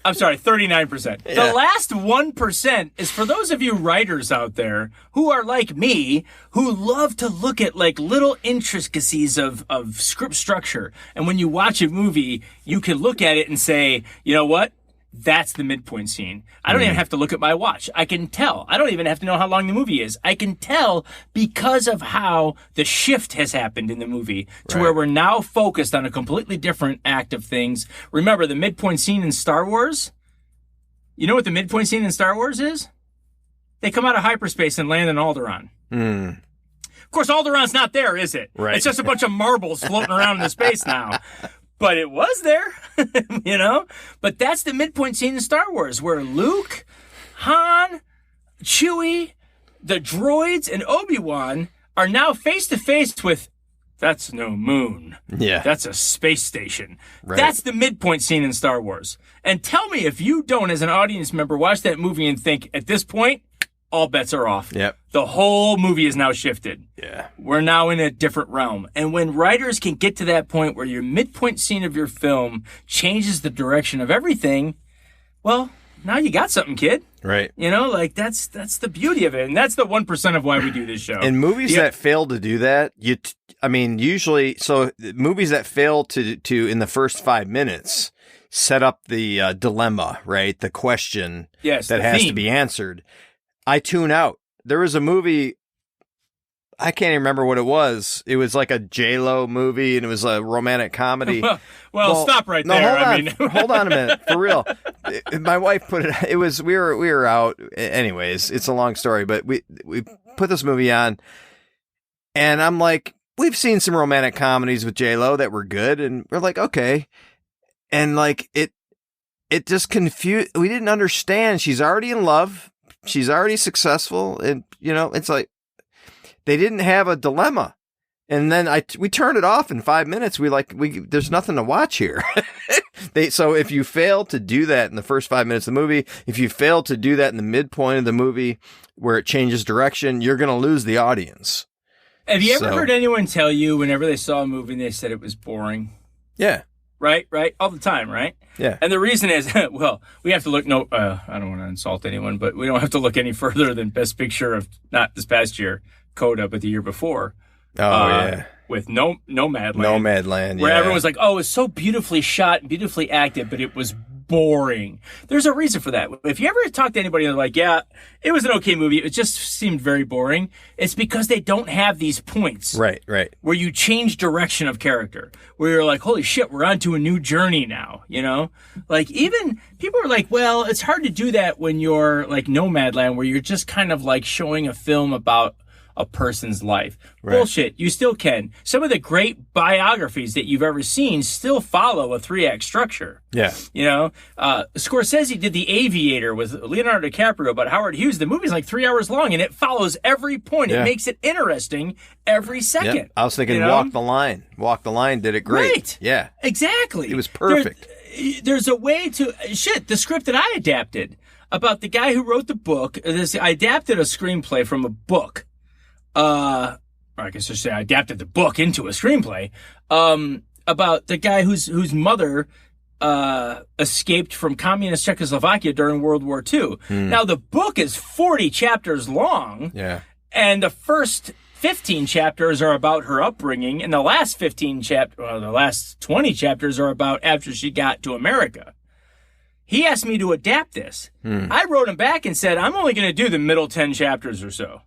I'm sorry, 39%. Yeah. The last 1% is for those of you writers out there who are like me, who love to look at like little intricacies of script structure. And when you watch a movie, you can look at it and say, you know what? That's the midpoint scene. I don't even have to look at my watch. I can tell. I don't even have to know how long the movie is. I can tell because of how the shift has happened in the movie to where we're now focused on a completely different act of things. Remember, the midpoint scene in Star Wars? You know what the midpoint scene in Star Wars is? They come out of hyperspace and land in Alderaan. Of course, Alderaan's not there, is it?
Right.
It's just a bunch of marbles floating around in the space now. But it was there, But that's the midpoint scene in Star Wars, where Luke, Han, Chewie, the droids, and Obi-Wan are now face-to-face with, that's no moon.
Yeah.
That's a space station.
Right.
That's the midpoint scene in Star Wars. And tell me if you don't, as an audience member, watch that movie and think, at this point, all bets are off.
Yep.
The whole movie is now shifted.
Yeah.
We're now in a different realm. And when writers can get to that point where your midpoint scene of your film changes the direction of everything, well, now you got something, kid.
Right.
That's the beauty of it. And that's the 1% of why we do this show.
And movies that fail to do that, usually, so movies that fail to in the first 5 minutes set up the dilemma, right? The question that has to be answered. I tune out. There was a movie, I can't even remember what it was. It was like a J-Lo movie, and it was a romantic comedy.
well, stop right there.
Hold on a minute, for real. My wife put it. It was we were out. Anyways, it's a long story, but we put this movie on, and I'm like, we've seen some romantic comedies with J-Lo that were good, and we're like, okay, and like it just confused. We didn't understand. She's already in love. She's already successful, and it's like they didn't have a dilemma. And then we turned it off in 5 minutes. There's nothing to watch here. So if you fail to do that in the first 5 minutes of the movie, if you fail to do that in the midpoint of the movie where it changes direction, you're going to lose the audience.
Have you ever heard anyone tell you whenever they saw a movie and they said it was boring?
Yeah.
Right? All the time, right?
Yeah.
And the reason is, well, we have to look, I don't want to insult anyone, but we don't have to look any further than Best Picture of, not this past year, Coda, but the year before.
Oh, yeah.
With Nomadland.
Nomadland, yeah.
Where everyone was like, oh, it's so beautifully shot and beautifully acted, but it was boring. There's a reason for that. If you ever talk to anybody and they're like, yeah, it was an okay movie, it just seemed very boring, it's because they don't have these points.
Right.
Where you change direction of character. Where you're like, holy shit, we're on to a new journey now, Like, even people are like, well, it's hard to do that when you're like Nomadland, where you're just kind of like showing a film about a person's life. Right. Bullshit. You still can. Some of the great biographies that you've ever seen still follow a 3-act structure.
Yeah.
Scorsese did The Aviator with Leonardo DiCaprio, but Howard Hughes, the movie's like 3 hours long and it follows every point. Yeah. It makes it interesting every second.
Yep. I was thinking Walk the Line. Walk the Line did it great.
Right.
Yeah.
Exactly.
It was perfect.
There's a way to... the script that I adapted about the guy who wrote the book, I adapted a screenplay from a book. Or I guess I should say I adapted the book into a screenplay, about the guy whose mother, escaped from communist Czechoslovakia during World War II. Now the book is 40 chapters long.
Yeah.
And the first 15 chapters are about her upbringing, and the last the last 20 chapters are about after she got to America. He asked me to adapt this. I wrote him back and said, I'm only going to do the middle 10 chapters or so.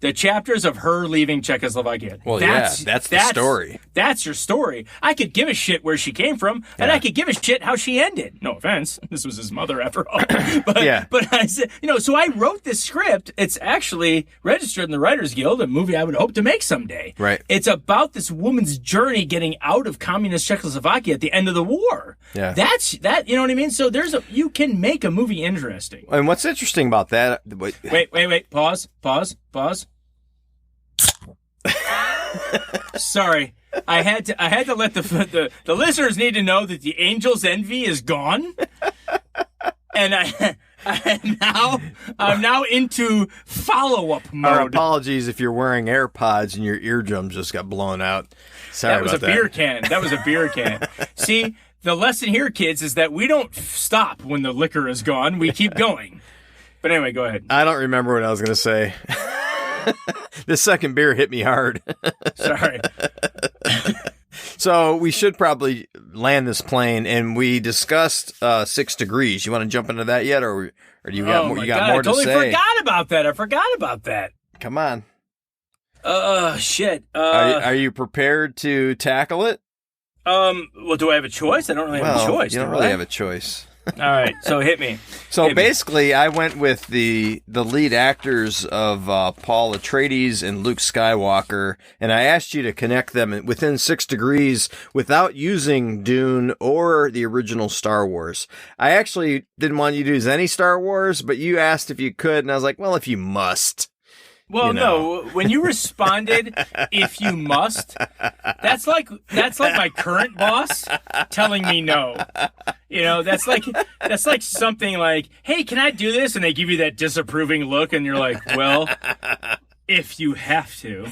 The chapters of her leaving Czechoslovakia.
Well, that's the story.
That's your story. I could give a shit where she came from, and I could give a shit how she ended. No offense. This was his mother after all. But I said, so I wrote this script. It's actually registered in the Writers Guild, a movie I would hope to make someday.
Right.
It's about this woman's journey getting out of communist Czechoslovakia at the end of the war.
Yeah.
That, you know what I mean? So you can make a movie interesting.
And what's interesting about that...
Wait. Pause. Sorry, I had to let the listeners need to know that the Angels' envy is gone, and I'm now into follow-up mode.
Our apologies if you're wearing AirPods and your eardrums just got blown out. Sorry
that was
about
a beer can. That was a beer can. See, the lesson here, kids, is that we don't stop when the liquor is gone. We keep going. But anyway, go ahead.
I don't remember what I was going to say. This second beer hit me hard.
Sorry.
So we should probably land this plane, and we discussed 6 Degrees. You want to jump into that yet, or do you got more? You got more to say?
I totally forgot about that.
Come on.
Shit.
Are you prepared to tackle it?
Well, do I have a choice? I don't really have a choice.
You don't really have a choice.
All right, so hit me.
So basically, I went with the lead actors of Paul Atreides and Luke Skywalker, and I asked you to connect them within 6 Degrees without using Dune or the original Star Wars. I actually didn't want you to use any Star Wars, but you asked if you could, and I was like, well, if you must.
Well, no, when you responded, if you must, that's like my current boss telling me no. That's like something like, hey, can I do this? And they give you that disapproving look and you're like, well, if you have to,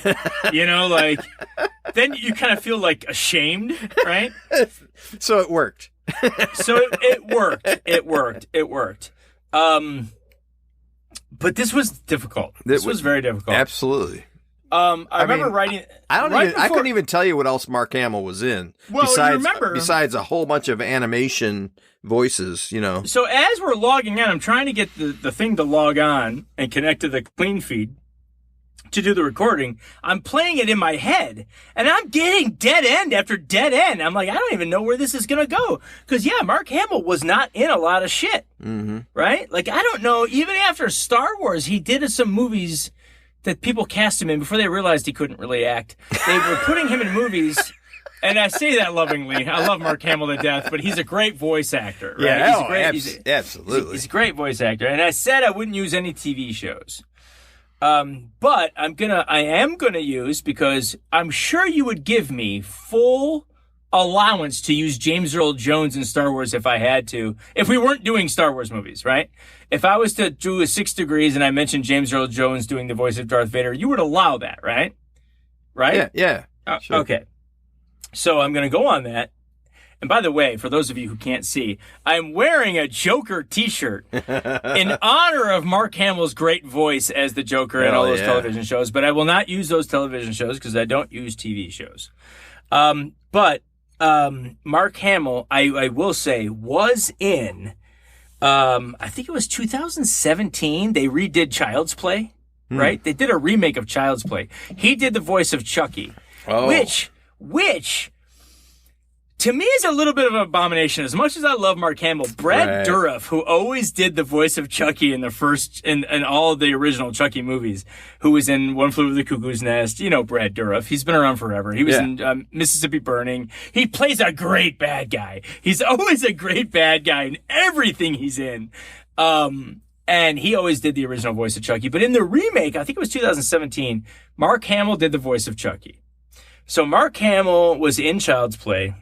then you kind of feel like ashamed, right?
So it worked.
It worked. But this was difficult. This was very difficult.
Absolutely.
I remember writing.
I couldn't even tell you what else Mark Hamill was in.
Well,
besides a whole bunch of animation voices, you know.
So as we're logging on, I'm trying to get the thing to log on and connect to the clean feed to do the recording. I'm playing it in my head, and I'm getting dead end after dead end. I'm like, I don't even know where this is gonna go. Because Mark Hamill was not in a lot of shit, right? Like, I don't know. Even after Star Wars, he did some movies that people cast him in before they realized he couldn't really act. They were putting him in movies. And I say that lovingly. I love Mark Hamill to death, but he's a great voice actor, right?
Yeah, absolutely.
He's a great voice actor. And I said I wouldn't use any TV shows. But I am gonna use, because I'm sure you would give me full allowance to use James Earl Jones in Star Wars if I had to, if we weren't doing Star Wars movies, right? If I was to do a 6 Degrees and I mentioned James Earl Jones doing the voice of Darth Vader, you would allow that, right? Right?
Yeah. Sure.
Okay. So I'm going to go on that. And by the way, for those of you who can't see, I'm wearing a Joker t-shirt in honor of Mark Hamill's great voice as the Joker in all those television shows. But I will not use those television shows because I don't use TV shows. But Mark Hamill, I will say, was in, I think it was 2017. They redid Child's Play, right? They did a remake of Child's Play. He did the voice of Chucky, which to me is a little bit of an abomination. As much as I love Mark Hamill, Brad Dourif, who always did the voice of Chucky in the first, in all of the original Chucky movies, who was in One Flew Over the Cuckoo's Nest, you know Brad Dourif. He's been around forever. He was in Mississippi Burning. He plays a great bad guy. He's always a great bad guy in everything he's in. And he always did the original voice of Chucky. But in the remake, I think it was 2017, Mark Hamill did the voice of Chucky. So Mark Hamill was in Child's Play,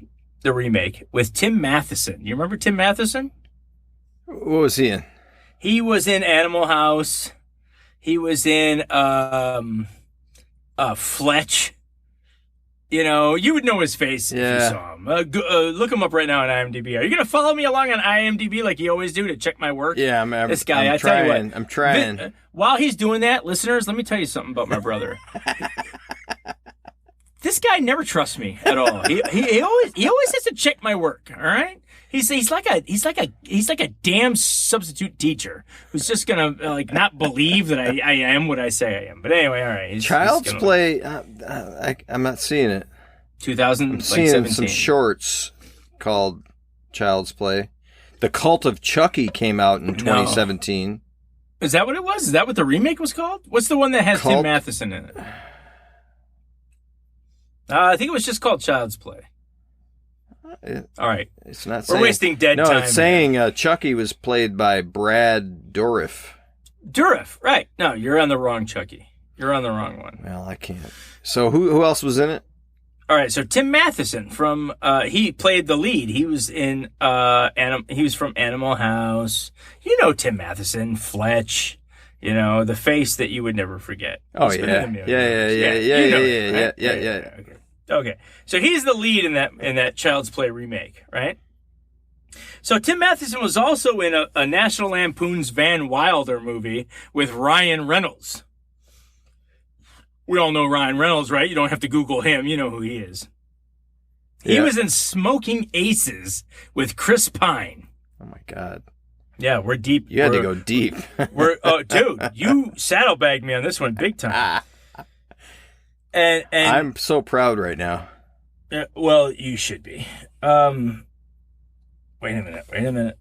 the remake, with Tim Matheson. You remember Tim Matheson?
What was he in?
He was in Animal House. He was in Fletch. You know, you would know his face if you saw him. Look him up right now on IMDb. Are you going to follow me along on IMDb like you always do to check my work?
Yeah,
this guy, I tell you what.
I'm trying.
While he's doing that, listeners, let me tell you something about my brother. This guy never trusts me at all. He always has to check my work. All right, he's like a damn substitute teacher who's just gonna not believe that I am what I say I am. But anyway, all right.
Child's Play. I'm not seeing it.
2000.
I'm seeing some shorts called Child's Play. The Cult of Chucky came out in 2017.
Is that what it was? Is that what the remake was called? What's the one that has Tim Matheson in it? I think it was just called Child's Play. All right.
It's not.
We're wasting dead time.
No, it's saying Chucky was played by Brad Dourif.
Dourif, right. No, you're on the wrong Chucky. You're on the wrong one.
Well, I can't. So who else was in it?
All right, so Tim Matheson from he played the lead. He was in he was from Animal House. You know Tim Matheson, Fletch. You know, the face that you would never forget.
Oh, yeah. Yeah.
Okay. So he's the lead in that Child's Play remake, right? So Tim Matheson was also in a National Lampoon's Van Wilder movie with Ryan Reynolds. We all know Ryan Reynolds, right? You don't have to Google him. You know who he is. He was in Smoking Aces with Chris Pine.
Oh, my God.
Yeah, we're deep.
You had to go deep.
Dude, you saddlebagged me on this one big time. And
I'm so proud right now.
Well, you should be. Wait a minute.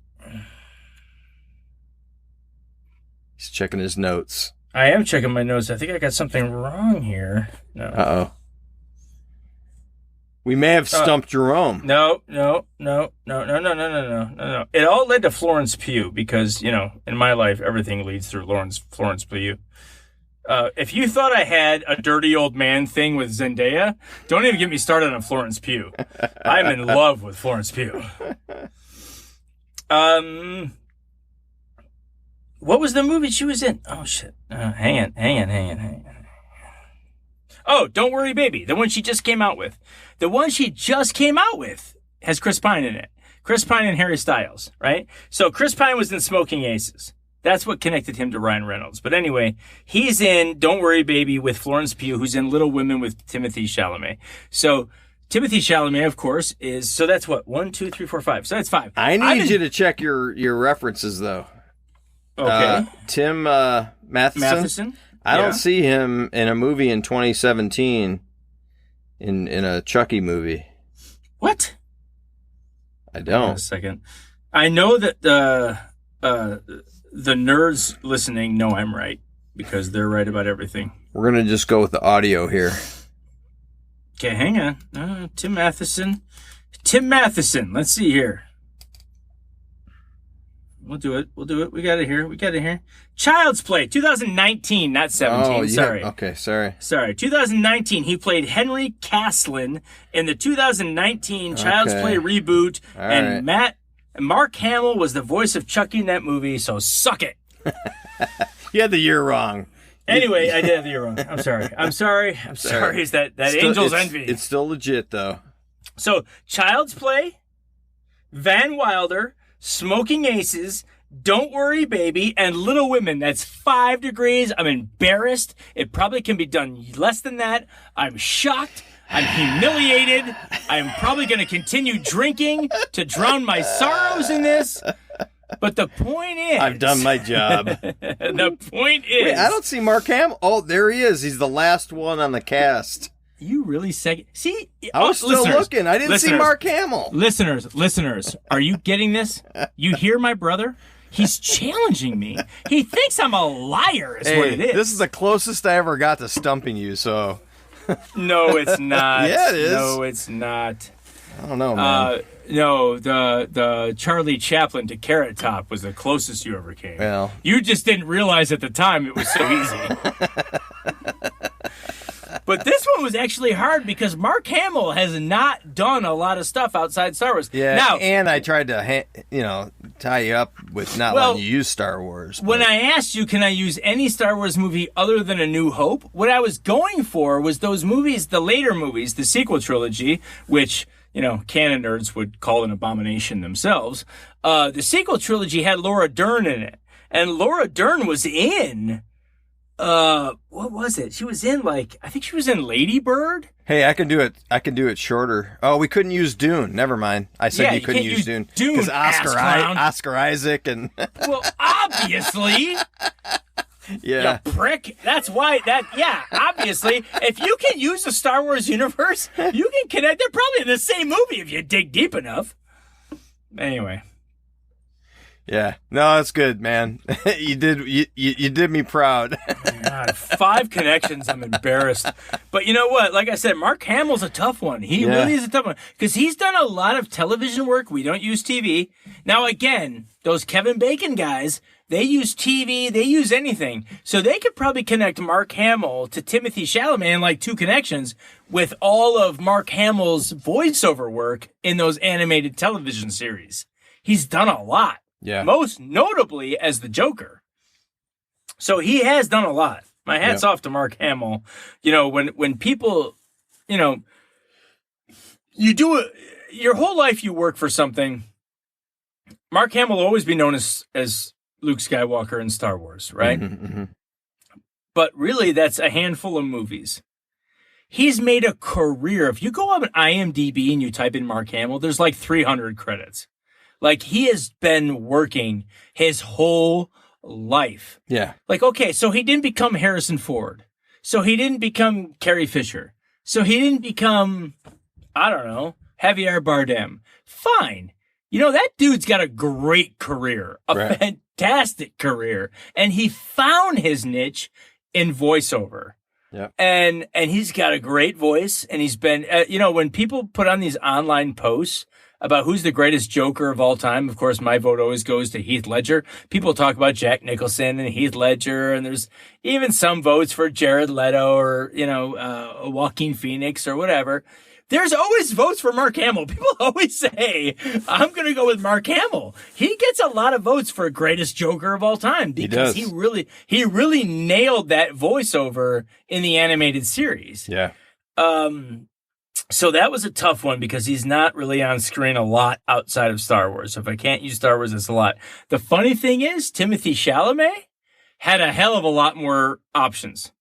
He's checking his notes.
I am checking my notes. I think I got something wrong here. No.
Uh-oh. We may have stumped Jerome.
No. It all led to Florence Pugh because, you know, in my life, everything leads through Florence Pugh. If you thought I had a dirty old man thing with Zendaya, don't even get me started on Florence Pugh. I'm in love with Florence Pugh. What was the movie she was in? Oh, shit. Hang on. Oh, Don't Worry Baby, the one she just came out with. The one she just came out with has Chris Pine in it. Chris Pine and Harry Styles, right? So Chris Pine was in Smoking Aces, That's what connected him to Ryan Reynolds. But anyway, he's in Don't Worry Baby with Florence Pugh, who's in Little Women with Timothée Chalamet. So Timothée Chalamet, of course, is, so that's what, 1, 2, 3, 4, 5. So that's 5.
I need you to check your references, though.
Okay.
Tim Matheson? I don't see him in a movie in 2017 in a Chucky movie.
What?
I don't.
Hold on a second. I know that the nerds listening know I'm right because they're right about everything.
We're going to just go with the audio here.
Okay, hang on. Tim Matheson. Tim Matheson. Let's see here. We'll do it. We got it here. Child's Play, 2019, not 17.
Oh, yeah.
Sorry.
Okay, sorry.
2019, he played Henry Caslin in the 2019 Child's Play reboot.
All
and
right.
Mark Hamill was the voice of Chucky in that movie, so suck it.
You had the year wrong.
Anyway, I did have the year wrong. I'm sorry. Is that
Still,
Angel's Envy.
It's still legit, though.
So, Child's Play, Van Wilder, Smoking Aces, Don't Worry Baby, and Little Women. That's 5 degrees. I'm embarrassed. It probably can be done less than that. I'm shocked. I'm humiliated. I'm probably going to continue drinking to drown my sorrows in this. But the point is...
I've done my job.
The point is...
Wait, I don't see Mark Hamill. Oh, there he is. He's the last one on the cast.
You really see?
I was still looking. I didn't see Mark Hamill.
Listeners, are you getting this? You hear my brother? He's challenging me. He thinks I'm a liar is what it is.
This is the closest I ever got to stumping you, so...
No, it's not.
Yeah, it is.
No, it's not.
I don't know, man.
No, the Charlie Chaplin to Carrot Top was the closest you ever came.
Well.
You just didn't realize at the time it was so easy. But this one was actually hard because Mark Hamill has not done a lot of stuff outside Star Wars.
Yeah,
now,
and I tried to, tie you up with not letting you use Star Wars.
When I asked you, can I use any Star Wars movie other than A New Hope, what I was going for was those movies, the later movies, the sequel trilogy, which, canon nerds would call an abomination themselves. The sequel trilogy had Laura Dern in it. And Laura Dern was in... what was it? She was in I think she was in Lady Bird.
Hey, I can do it shorter. Oh, we couldn't use Dune. Never mind. I said you couldn't use Dune because Oscar Isaac and. Well,
obviously.
Yeah.
You prick. That's why obviously, if you can use the Star Wars universe, you can connect. They're probably in the same movie if you dig deep enough. Anyway.
Yeah, no, that's good, man. You did me proud.
God, 5 connections. I'm embarrassed. But you know what? Like I said, Mark Hamill's a tough one. He really is a tough one because he's done a lot of television work. We don't use TV. Now, again, those Kevin Bacon guys, they use TV. They use anything. So they could probably connect Mark Hamill to Timothée Chalamet in like 2 connections with all of Mark Hamill's voiceover work in those animated television series. He's done a lot.
Yeah.
Most notably as the Joker. So he has done a lot. My hat's off to Mark Hamill. When people, you do it, your whole life you work for something. Mark Hamill will always be known as Luke Skywalker in Star Wars, right?
Mm-hmm, mm-hmm.
But really, that's a handful of movies. He's made a career. If you go up on IMDb and you type in Mark Hamill, there's like 300 credits. Like, he has been working his whole life.
Yeah.
Like, okay, so he didn't become Harrison Ford. So he didn't become Carrie Fisher. So he didn't become, I don't know, Javier Bardem. Fine. That dude's got a great career, fantastic career. And he found his niche in voiceover.
Yeah.
And he's got a great voice. And he's been, when people put on these online posts about who's the greatest Joker of all time. Of course, my vote always goes to Heath Ledger. People talk about Jack Nicholson and Heath Ledger, and there's even some votes for Jared Leto or, Joaquin Phoenix or whatever. There's always votes for Mark Hamill. People always say, I'm going to go with Mark Hamill. He gets a lot of votes for greatest Joker of all time because he really nailed that voiceover in the animated series.
Yeah.
So that was a tough one because he's not really on screen a lot outside of Star Wars. So if I can't use Star Wars, it's a lot. The funny thing is, Timothée Chalamet had a hell of a lot more options.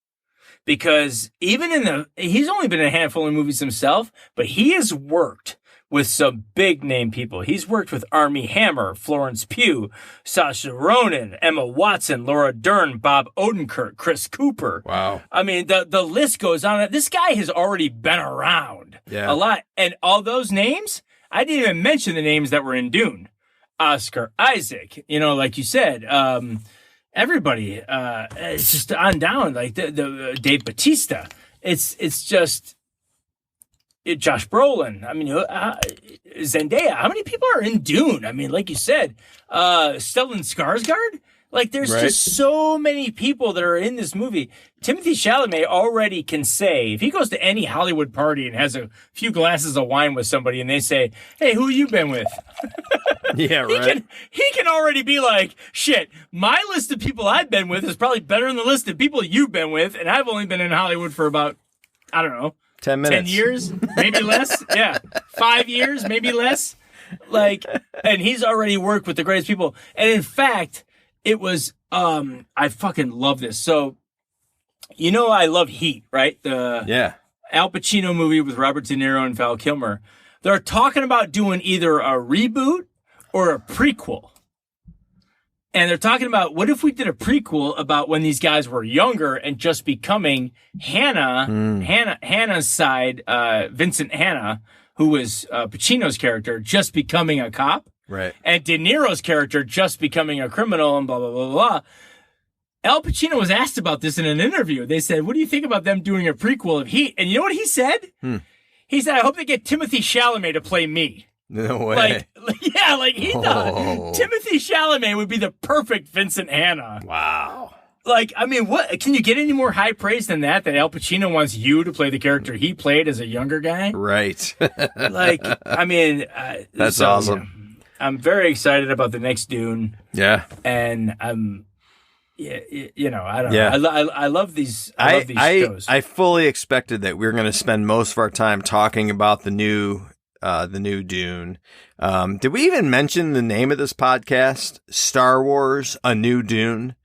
Because even he's only been in a handful of movies himself, but he has worked with some big name people. He's worked with Armie Hammer, Florence Pugh, Saoirse Ronan, Emma Watson, Laura Dern, Bob Odenkirk, Chris Cooper.
Wow.
I mean, the list goes on. This guy has already been around a lot. And all those names, I didn't even mention the names that were in Dune. Oscar Isaac, like you said, everybody, it's just on down, like the Dave Bautista. It's just Josh Brolin. I mean, Zendaya. How many people are in Dune? I mean, like you said, Stellan Skarsgård. Like, there's just so many people that are in this movie. Timothée Chalamet already can say, if he goes to any Hollywood party and has a few glasses of wine with somebody and they say, hey, who you been with?
Yeah, right.
He can already be like, shit, my list of people I've been with is probably better than the list of people you've been with, and I've only been in Hollywood for about, I don't know,
10 minutes.
10 years, maybe less. Yeah. 5 years, maybe less. Like, and he's already worked with the greatest people. And in fact, it was, I fucking love this. So, I love Heat, right? The Al Pacino movie with Robert De Niro and Val Kilmer. They're talking about doing either a reboot or a prequel. And they're talking about, what if we did a prequel about when these guys were younger and just becoming Hannah's side, Vincent Hanna, who was Pacino's character, just becoming a cop.
Right.
And De Niro's character just becoming a criminal and blah, blah, blah, blah. Al Pacino was asked about this in an interview. They said, what do you think about them doing a prequel of Heat? And you know what he said? He said, I hope they get Timothée Chalamet to play me.
No way.
He thought Timothée Chalamet would be the perfect Vincent Hanna.
Wow.
Like, I mean, what can you get any more high praise than that Al Pacino wants you to play the character he played as a younger guy?
Right.
Like, I mean,
that's awesome.
I'm very excited about the next Dune.
Yeah.
And I'm, I don't know. I love these. I love these shows.
I fully expected that we were going to spend most of our time talking about the new Dune. Did we even mention the name of this podcast? Star Wars: A New Dune.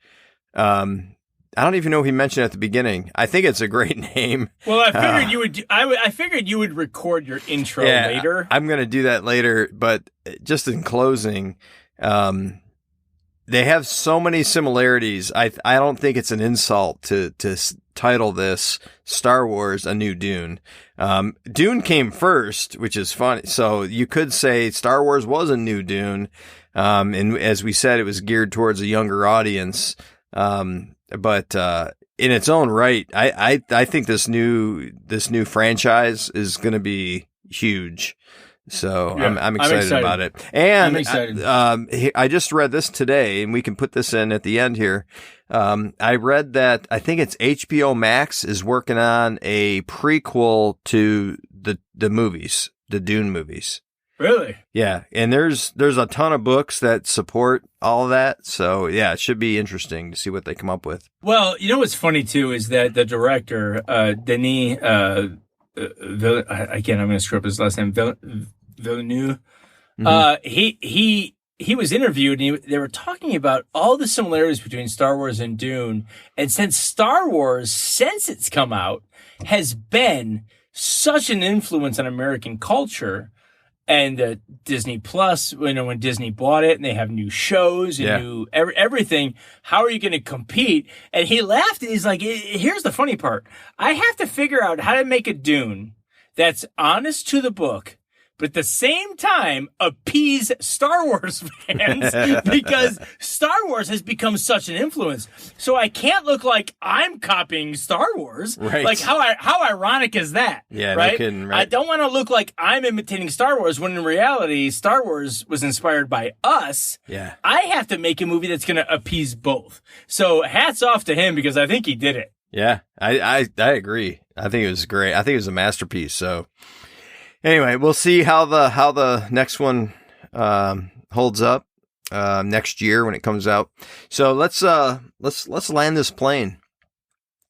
I don't even know if he mentioned it at the beginning. I think it's a great name.
Well, I figured you would. I figured you would record your intro later.
I'm going to do that later. But just in closing, they have so many similarities. I don't think it's an insult to title this Star Wars: A New Dune. Dune came first, which is funny. So you could say Star Wars was a new Dune. And as we said, it was geared towards a younger audience. But in its own right, I think this new franchise is going to be huge. So yeah, I'm excited about it. And I'm excited. I just read this today, and we can put this in at the end here. I read that I think it's HBO Max is working on a prequel to the movies, the Dune movies.
Really?
Yeah, and there's a ton of books that support all of that. So yeah, it should be interesting to see what they come up with.
Well, you know what's funny too is that the director Denis again, I'm going to screw up his last name, Villeneuve. He was interviewed and they were talking about all the similarities between Star Wars and Dune. And since Star Wars, since it's come out, has been such an influence on American culture. And Disney Plus, when Disney bought it and they have new shows and new everything, how are you going to compete? And he laughed and he's like, here's the funny part. I have to figure out how to make a Dune that's honest to the book, but at the same time appease Star Wars fans because Star Wars has become such an influence. So I can't look like I'm copying Star Wars.
Right.
Like how ironic is that?
Yeah,
right?
No kidding, right?
I don't want to look like I'm imitating Star Wars when in reality Star Wars was inspired by us.
Yeah.
I have to make a movie that's going to appease both. So hats off to him because I think he did it.
Yeah, I agree. I think it was great. I think it was a masterpiece. So anyway, we'll see how the next one holds up next year when it comes out. So let's land this plane.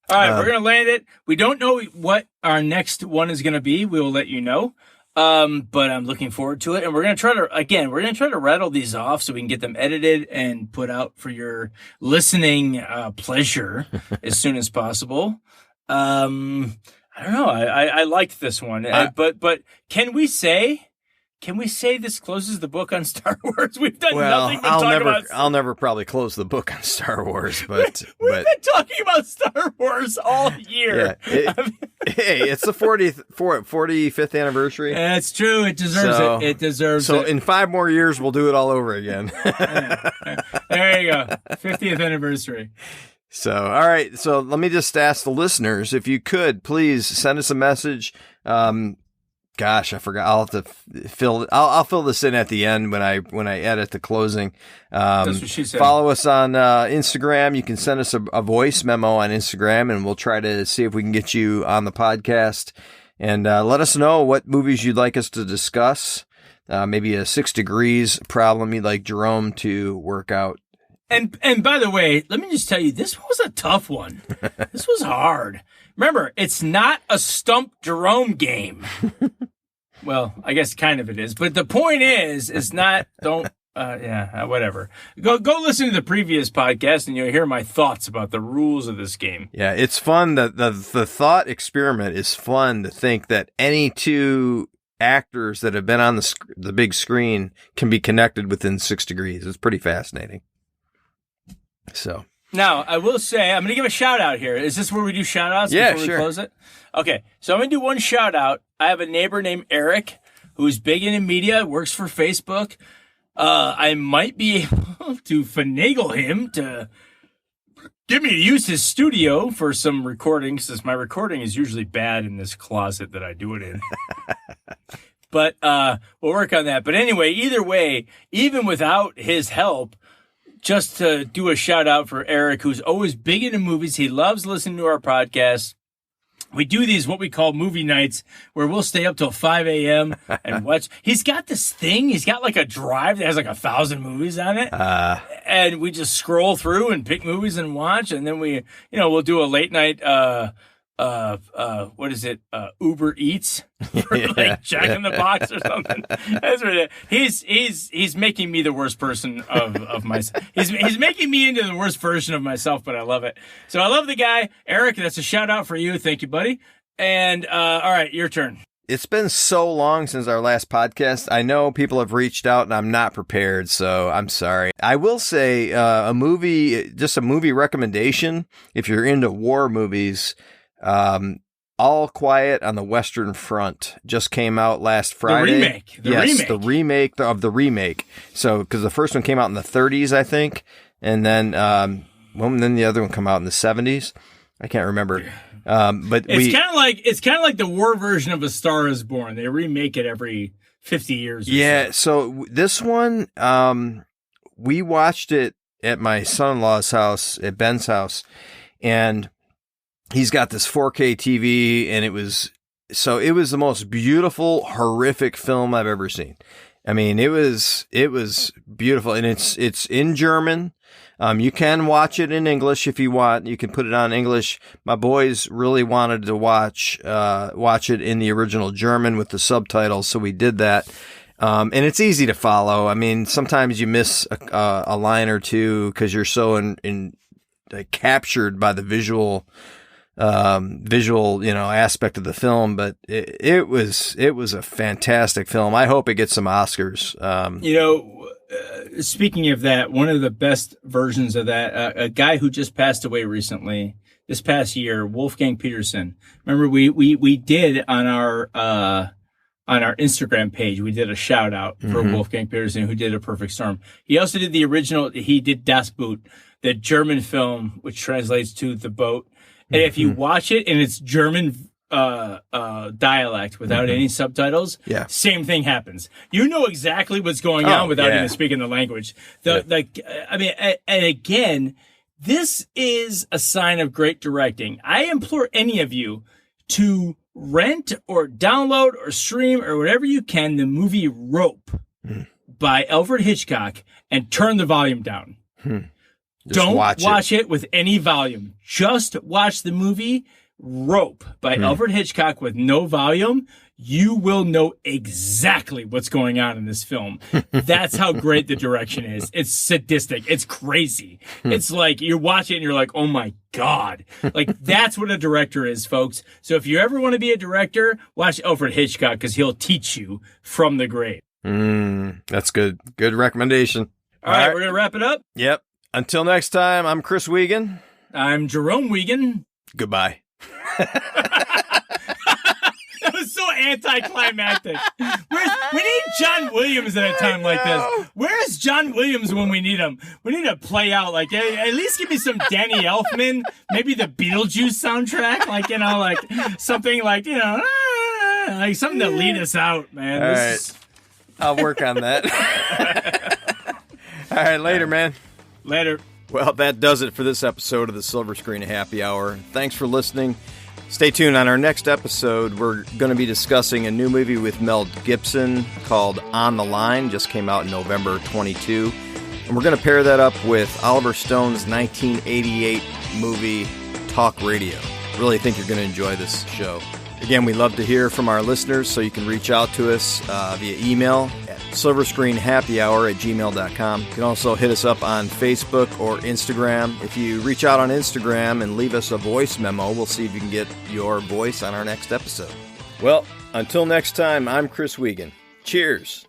All right, we're going to land it. We don't know what our next one is going to be. We will let you know. But I'm looking forward to it. And we're going to try to rattle these off so we can get them edited and put out for your listening pleasure as soon as possible. I don't know. I liked this one. But can we say this closes the book on Star Wars? We've done nothing but talk about...
I'll never probably close the book on Star Wars, but...
We've been talking about Star Wars all year.
Yeah, it's the 45th anniversary.
That's true. It deserves it. It deserves it.
So in 5 more years, we'll do it all over again.
There you go. 50th anniversary.
So, all right. So let me just ask the listeners, if you could, please send us a message. Gosh, I forgot. I'll have to I'll fill this in at the end when I edit the closing.
That's what she said.
Follow us on Instagram. You can send us a voice memo on Instagram, and we'll try to see if we can get you on the podcast. And let us know what movies you'd like us to discuss. Maybe a 6 degrees problem you'd like Jerome to work out.
And by the way, let me just tell you, this was a tough one. This was hard. Remember, it's not a Stump Jerome game. Well, I guess kind of it is. But the point is, it's not, whatever. Go listen to the previous podcast and you'll hear my thoughts about the rules of this game.
Yeah, it's fun. The thought experiment is fun to think that any two actors that have been on the big screen can be connected within 6 degrees. It's pretty fascinating. So
now I will say I'm going to give a shout out here. Is this where we do shout outs before we close it? Okay, so I'm going to do one shout out. I have a neighbor named Eric who's big into media, works for Facebook. I might be able to finagle him to get me to use his studio for some recordings, since my recording is usually bad in this closet that I do it in. But we'll work on that. But anyway, either way, even without his help, just to do a shout out for Eric, who's always big into movies. He loves listening to our podcast. We do these, what we call movie nights, where we'll stay up till 5 a.m. and watch. He's got this thing. He's got like a drive that has like 1,000 movies on it. And we just scroll through and pick movies and watch. And then we'll do a late night, what is it? Uber Eats for like Jack in the Box or something. That's what it is. He's making me the worst person of myself. He's making me into the worst version of myself, but I love it. So I love the guy. Eric, that's a shout out for you. Thank you, buddy. And, all right, your turn.
It's been so long since our last podcast. I know people have reached out and I'm not prepared, so I'm sorry. I will say, a movie recommendation. If you're into war movies, All Quiet on the Western Front just came out last Friday. The remake of the remake. So, because the first one came out in the 30s, I think, and then the other one came out in the 70s. I can't remember. But
it's kind of like the war version of A Star Is Born. They remake it every 50 years.
Yeah. So this one, we watched it at my son-in-law's house, at Ben's house, and he's got this 4K TV, and it was the most beautiful, horrific film I've ever seen. I mean, it was beautiful, and it's in German. You can watch it in English if you want. You can put it on English. My boys really wanted to watch it in the original German with the subtitles, so we did that. And it's easy to follow. I mean, sometimes you miss a line or two because you're so captured by the visual aspect of the film, but it was a fantastic film. I hope it gets some Oscars.
Speaking of that, one of the best versions of that, a guy who just passed away recently, this past year, Wolfgang Petersen. Remember, we did on our Instagram page, we did a shout out for Wolfgang Petersen, who did A Perfect Storm. He also did the original. He did Das Boot, the German film, which translates to The Boat. And if you watch it in its German dialect without any subtitles, same thing happens. You know exactly what's going on without even speaking the language. And again, this is a sign of great directing. I implore any of you to rent or download or stream or whatever you can the movie Rope by Alfred Hitchcock and turn the volume down. Don't watch it with any volume. Just watch the movie Rope by Alfred Hitchcock with no volume. You will know exactly what's going on in this film. That's how great the direction is. It's sadistic. It's crazy. It's like you're watching it and you're like, oh my God. Like that's what a director is, folks. So if you ever want to be a director, watch Alfred Hitchcock because he'll teach you from the grave.
That's good. Good recommendation.
All right, we're going to wrap it up.
Yep. Until next time, I'm Chris Wiegand.
I'm Jerome Wiegand.
Goodbye.
That was so anticlimactic. We need John Williams at a time like this. Where's John Williams when we need him? We need to play out, like, at least give me some Danny Elfman, maybe the Beetlejuice soundtrack, like, you know, like something like, you know, like something to lead us out, man.
All right. I'll work on that. All right, later, man.
Later.
Well, that does it for this episode of the Silver Screen Happy Hour. Thanks for listening. Stay tuned. On our next episode, we're going to be discussing a new movie with Mel Gibson called On the Line. Just came out in November 22. And we're going to pair that up with Oliver Stone's 1988 movie Talk Radio. Really think you're going to enjoy this show. Again, we love to hear from our listeners, so you can reach out to us via email at silverscreenhappyhour@gmail.com. You can also hit us up on Facebook or Instagram. If you reach out on Instagram and leave us a voice memo, we'll see if you can get your voice on our next episode. Well, until next time, I'm Chris Wiegand. Cheers.